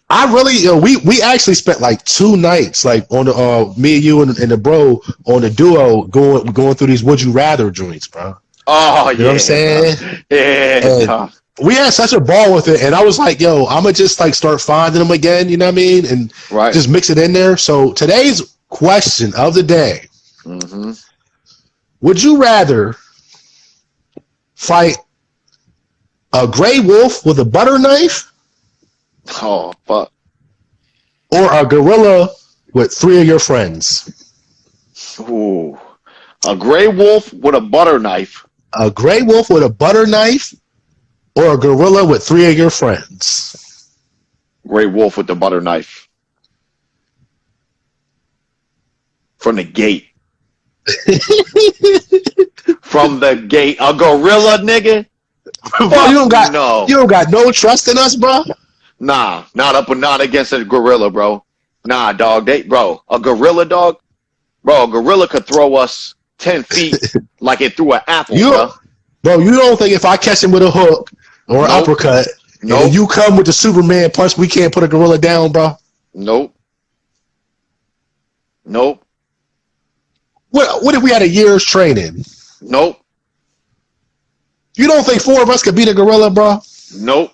really we actually spent like 2 nights like on the me and you and the bro on the duo going through these would you rather joints, bro. Oh, you know what I'm saying? Yeah. We had such a ball with it, and I was like, yo, I'm gonna just like start finding them again, you know what I mean, and just mix it in there. So today's question of the day: would you rather fight a gray wolf with a butter knife? Oh, fuck. Or a gorilla with 3 of your friends? Ooh. A gray wolf with a butter knife. A gray wolf with a butter knife or a gorilla with 3 of your friends? Gray wolf with the butter knife. From the gate. From the gate. A gorilla, nigga? Bro, you don't got no trust in us, bro? Nah, not against a gorilla, bro. Nah, dog. A gorilla, dog. Bro, a gorilla could throw us 10 feet like it threw an apple, bro. Bro, you don't think if I catch him with a hook or an uppercut, and you come with the Superman punch, we can't put a gorilla down, bro? Nope. What if we had a year's training? Nope. You don't think 4 of us could beat a gorilla, bro? Nope.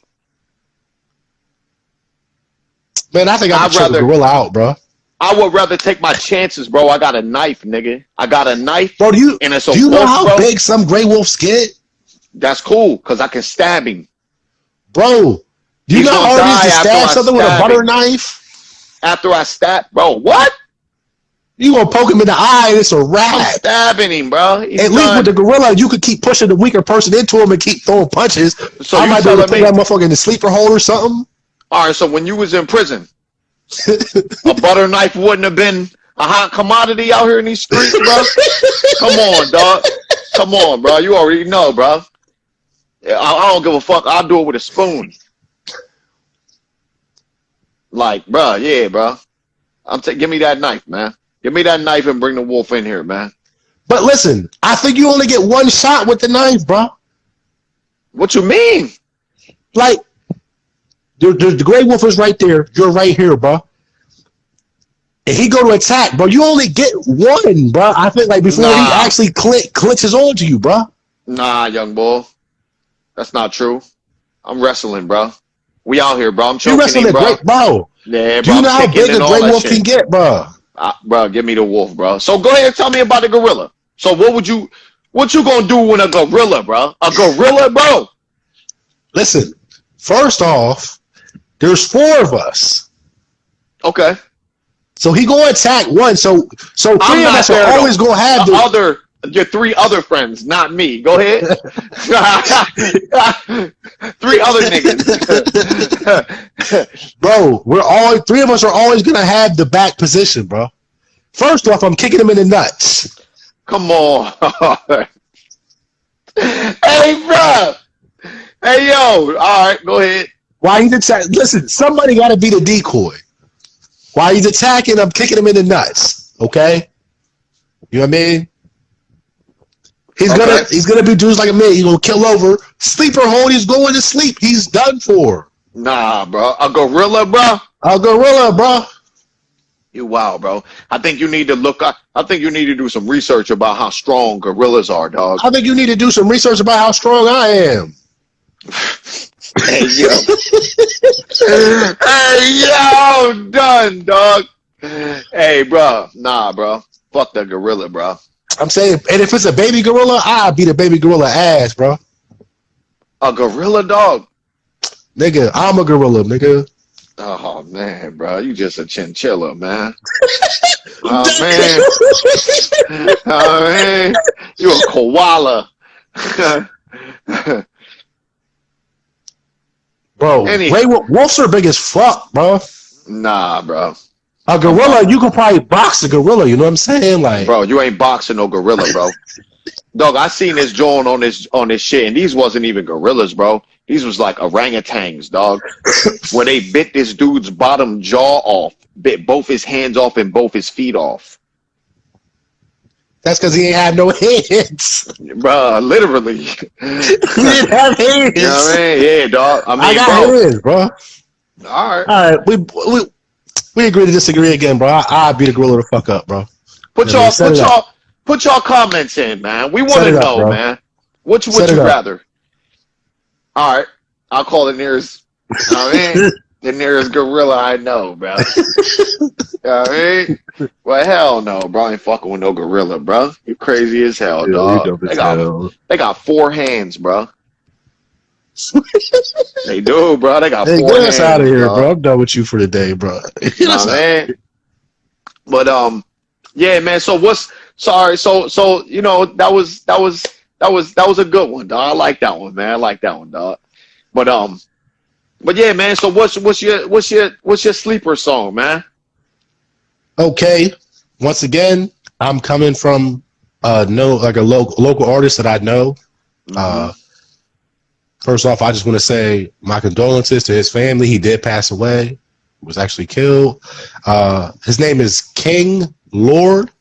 Man, I think I could check a gorilla out, bro. I would rather take my chances, bro. I got a knife, nigga. I got a knife. Bro, do you know how bro? big some gray wolves get? That's cool, because I can stab him. Bro, do you know how hard it is to stab something with a butter knife? After I stab, bro, what? You gonna poke him in the eye and it's a wrap. I'm stabbing him, bro. At least with the gorilla, you could keep pushing the weaker person into him and keep throwing punches. So I might be able to put that motherfucker in the sleeper hole or something. All right, so when you was in prison, a butter knife wouldn't have been a hot commodity out here in these streets, bro? Come on, dog. Come on, bro. You already know, bro. I don't give a fuck. I'll do it with a spoon. Like, bro, yeah, bro. Give me that knife, man. Give me that knife and bring the wolf in here, man. But listen, I think you only get 1 shot with the knife, bro. What you mean? Like, the gray wolf is right there. You're right here, bro. And he go to attack, bro. You only get 1, bro. I think like before he actually clinches onto you, bro. Nah, young boy. That's not true. I'm wrestling, bro. We out here, bro. I'm choking him, bro. Bro. Yeah, bro. Do you know how big a gray wolf can get, bro? Bro, give me the wolf, bro. So go ahead and tell me about the gorilla. So what you gonna do with a gorilla, bro? A gorilla, bro? Listen, first off, there's 4 of us. Okay. So he gonna attack 1. So 3 of us are always gonna have the other your three other friends, not me. Go ahead. Three other niggas. Bro, three of us are always gonna have the back position, bro. First off, I'm kicking him in the nuts. Come on. Hey, bro. Hey, yo. All right, go ahead. While he's attacking, listen, somebody got to be the decoy. While he's attacking, I'm kicking him in the nuts. Okay, you know what I mean? He's gonna be dudes like a man. He's gonna kill over sleeper hold. He's going to sleep. He's done for. Nah, bro. A gorilla, bro. A gorilla, bro. You wow, bro. I think you need to I think you need to do some research about how strong gorillas are, dog. I think you need to do some research about how strong I am. Hey, yo. Hey, yo. Done, dog. Hey, bro. Nah, bro. Fuck that gorilla, bro. I'm saying, and if it's a baby gorilla, I'll beat a baby gorilla ass, bro. A gorilla, dog? Nigga, I'm a gorilla, nigga. Oh, man, bro. You just a chinchilla, man. Oh, man. Oh, man. You a koala. Bro, wolves are big as fuck, bro. Nah, bro. A gorilla, you could probably box a gorilla, you know what I'm saying? Like, bro, you ain't boxing no gorilla, bro. Dog, I seen this joint on this shit, and these wasn't even gorillas, bro. These was like orangutans, dog. Where they bit this dude's bottom jaw off, bit both his hands off and both his feet off. That's because he ain't had no hands. Bro, literally. He didn't have hands. You know what I mean? Yeah, dog. I got hands, bro. All right. We agree to disagree again, bro. I'll beat a gorilla the fuck up, bro. Put y'all comments in, man. We want to know, bro. Man. Which would you rather? All right. I'll call the nearest. The nearest gorilla I know, bro. You know what I mean? Well, hell no, bro. I ain't fucking with no gorilla, bro. You crazy as hell, dog. They got 4 hands, bro. They do, bro. They got 4 hands. Get us out of here, bro. I'm done with you for the day, bro. Man. But yeah, man. So so you know, that was a good one, dog. I like that one, man. I like that one, dog. But yeah, man. So what's your sleeper song, man? Okay. Once again, I'm coming from a local artist that I know. Mm-hmm. First off, I just want to say my condolences to his family. He did pass away. He was actually killed. His name is King Lord,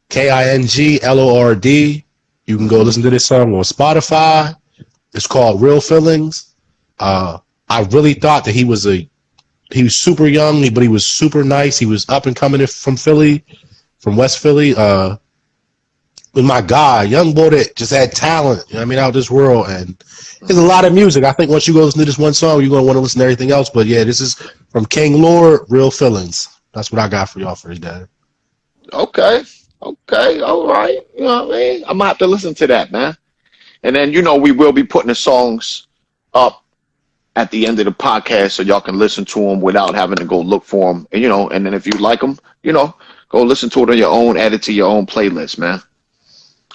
KINGLORD. You can go listen to this song on Spotify. It's called Real Feelings. I really thought that he was super young, but he was super nice. He was up and coming from Philly, from West Philly. With my guy, young boy that just had talent, you know what I mean, out of this world. And there's a lot of music. I think once you go listen to this one song, you're going to want to listen to everything else. But yeah, this is from King Lord, Real Feelings. That's what I got for y'all for today. Okay. All right. You know what I mean? I'm going to have to listen to that, man. And then, you know, we will be putting the songs up at the end of the podcast so y'all can listen to them without having to go look for them. And, you know, and then if you like them, you know, go listen to it on your own, add it to your own playlist, man.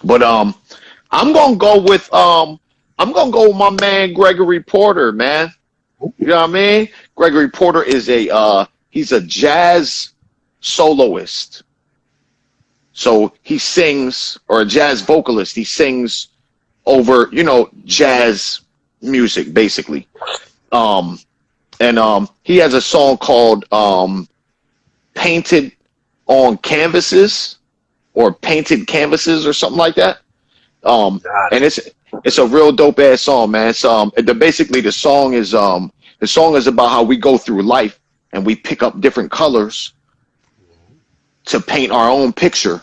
But I'm gonna go with my man Gregory Porter, man. You know what I mean? Gregory Porter is he's a jazz soloist. So he sings, or a jazz vocalist, he sings over, you know, jazz music basically. And he has a song called Painted on Canvases, or Painted Canvases, or something like that. And it's a real dope ass song, man. It's basically the song is about how we go through life and we pick up different colors to paint our own picture.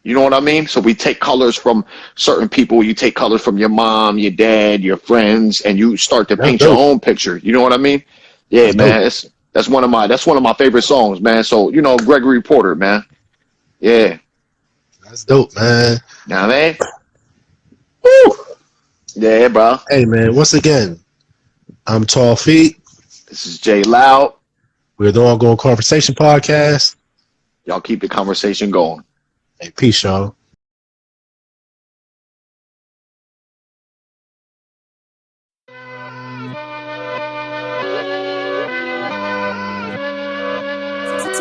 You know what I mean? So we take colors from certain people. You take colors from your mom, your dad, your friends, and you start to paint your own picture. You know what I mean? Yeah, man. That's one of my favorite songs, man. So, you know, Gregory Porter, man. Yeah. That's dope, man. Nah, man. Woo! Yeah, bro. Hey, man, once again, I'm Tall Feet. This is Jay Loud. We're the Ongoing Conversation podcast. Y'all keep the conversation going. Hey, peace, y'all.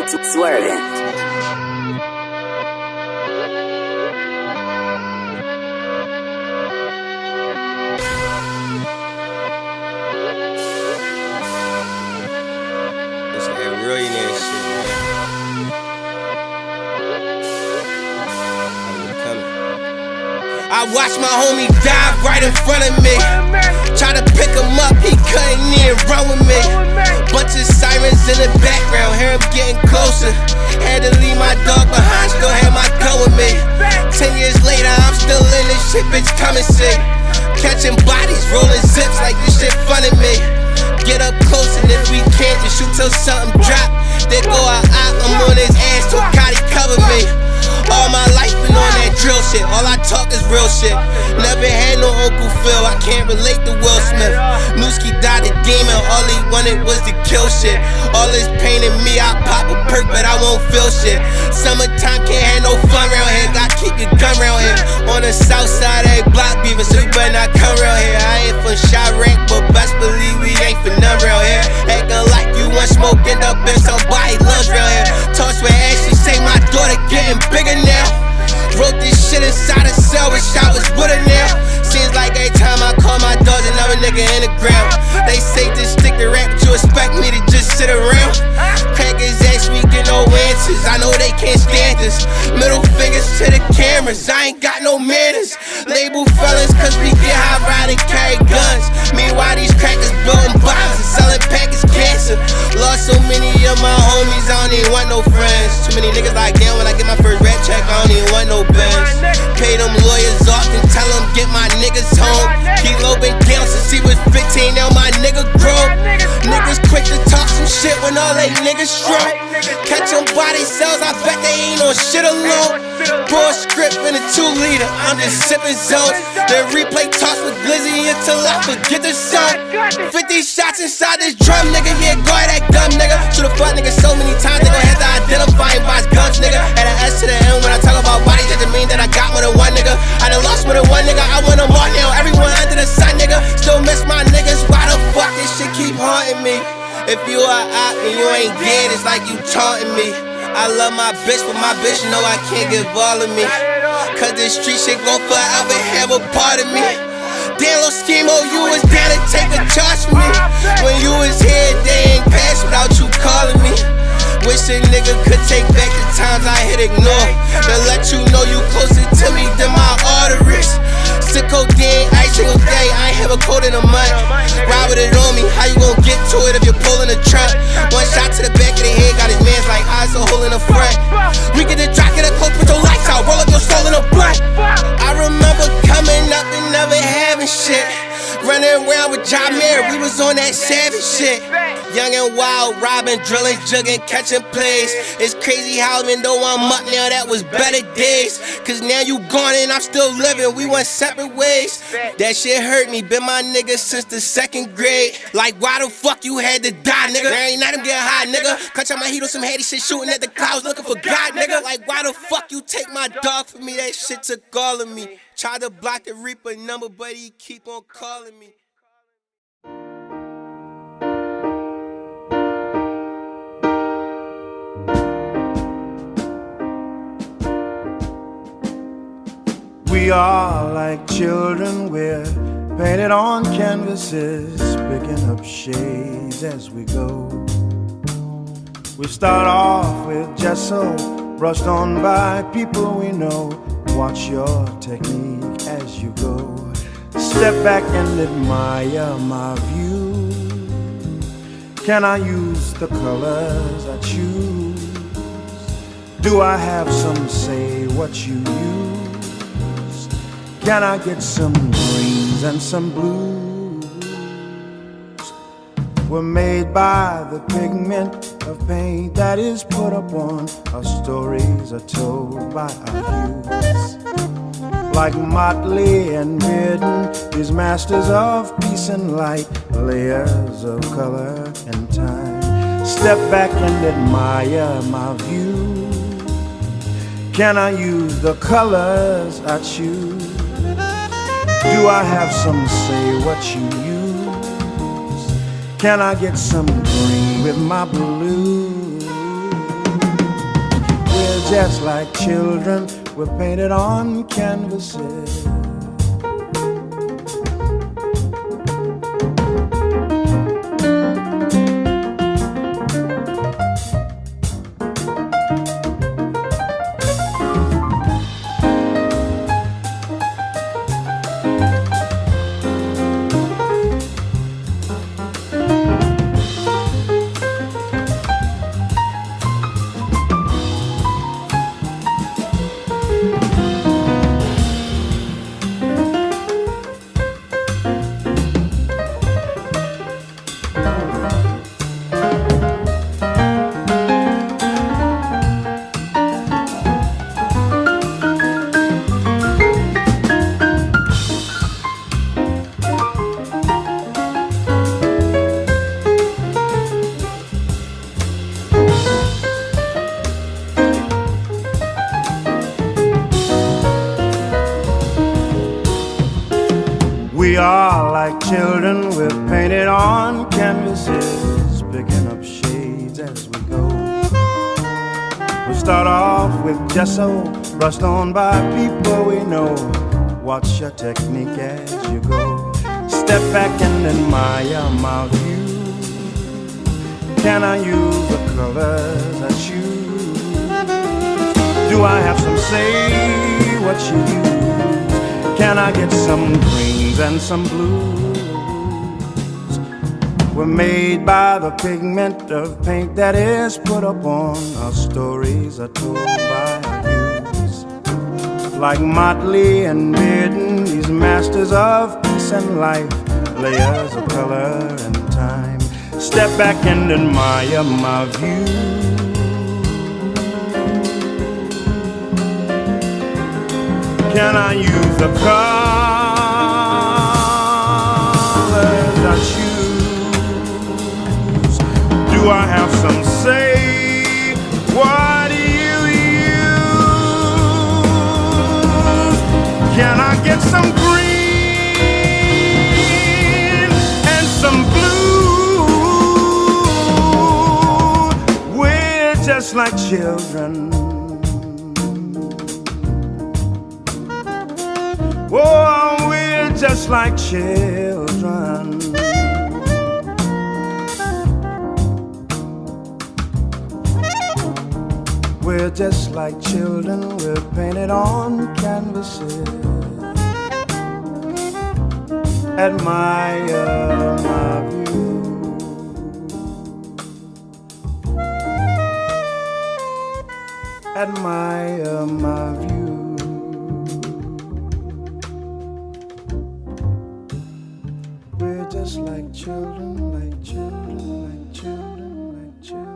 Swerving. It's that realness shit, man. I watched my homie die right in front of me. Try to pick him up, he couldn't even run with me. Bunch of sirens in the background, hear him getting closer. Had to leave my dog behind, still had my gun with me. 10 years later, I'm still in this shit, bitch, come and see. Catching bodies, rolling zips like this shit fun to me. Get up close and if we can't, just shoot till something drop. Then go out, I'm on his ass till Gotti cover me. All my life been on that drill shit, all I talk is real shit. Never had no Uncle Phil, I can't relate to Will Smith. Newski died a demon, all he wanted was to kill shit. All this pain in me, I pop a perk, but I won't feel shit. Summertime can't have no fun round here, gotta keep your gun round here. On the south side, every block beaver, so you better not come round here. I ain't from Chirac, but best believe we ain't for none round here. Acting like you want smoke, end up in somebody lunch round here. Toss with Ashley, say my daughter getting bigger now. Wrote this shit inside a cell, wish I was with her now. Seems like every time I call my dog, another nigga in the ground. They say just stick to rap, but you expect me to just sit around. Crackers ask me, get no answers, I know they can't stand this. Middle fingers to the cameras, I ain't got no manners. Label fellas, cause we get high, ride and carry guns. Meanwhile, these crackers building bombs and selling package cancer. Lost so many of my homies, I don't even want no friends. Too many niggas like damn, when I get my first rap check, I don't even want no bands. Pay them lawyers off and tell them get my niggas home. Kilo been down since he was 15, now my nigga grown. Niggas quick to talk some shit when all they niggas stroke. Catch them body cells, I bet they ain't on shit alone. Pour a script in a 2-liter, I'm just sipping zones. Then replay toss with Glizzy until I forget the song. 50 shots inside this drum, nigga, yeah, go ahead, that gun, nigga. Shoot a fuck nigga so many times, they gon' have to identify him by his guns, nigga. Add an S to the N when I talk about bodies, that just mean that I got more than one nigga. I done lost more than one nigga, I want them all now, everyone under the sun, nigga. Still miss my niggas, why the fuck this shit keep haunting me? If you are out and you ain't dead, it's like you taunting me. I love my bitch, but my bitch know I can't give all of me. Cause this street shit gon' forever have a part of me. Damn, little schemo, you was down to take a charge for me. When you was here, they ain't passed without you calling me. Wish a nigga could take back the times I hit ignore. To let you know you closer to me than my arteries. Sick codeine, ice single day, I ain't have a coat in a month. Ride with it on me, how you gon' get to it if you're pulling a trunk? One shot to the back of the head, got his mans like eyes a hole in the front. We get the drop, get a close, put your lights out, roll up your soul in a blunt. I remember coming up and never having shit. Running around with John Mayer, we was on that savage shit. Young and wild, robbing, drilling, jugging, catching plays. It's crazy how even though I'm up now, that was better days. Cause now you gone and I'm still living, we went separate ways. That shit hurt me, been my nigga since the 2nd grade. Like why the fuck you had to die, nigga? There ain't nothing getting high, nigga. Cut out my heat on some heady shit, shooting at the clouds, looking for God, nigga. Like why the fuck you take my dog for me? That shit took all of me. Tried to block the Reaper number, but he keep on calling me. We are like children, we're painted on canvases, picking up shades as we go. We start off with gesso, brushed on by people we know. Watch your technique as you go. Step back and admire my view. Can I use the colors I choose? Do I have some say what you use? Can I get some greens and some blues? We're made by the pigment of paint that is put upon. Our stories are told by our hues. Like Motley and Bearden, these masters of peace and light, layers of color and time. Step back and admire my view. Can I use the colors I choose? Do I have some say what you use? Can I get some green with my blue? just like children, we're painted on canvases. We are like children, we're painted on canvases, picking up shades as we go. We start off with gesso, brushed on by people we know. Watch your technique as you go. Step back and admire my view. Can I use the colors I choose? Do I have some say what you use? Can I get some greens and some blues? We're made by the pigment of paint that is put upon our stories are told by our youths. Like Motley and Bearden, these masters of peace and life, layers of color and time. Step back and admire my view. Can I use the colors I choose? Do I have some say? What do you use? Can I get some green and some blue? We're just like children. Oh, we're just like children. We're just like children, we're painted on canvases. Admire my view. Admire my view. We're just like children, like children, like children, like children.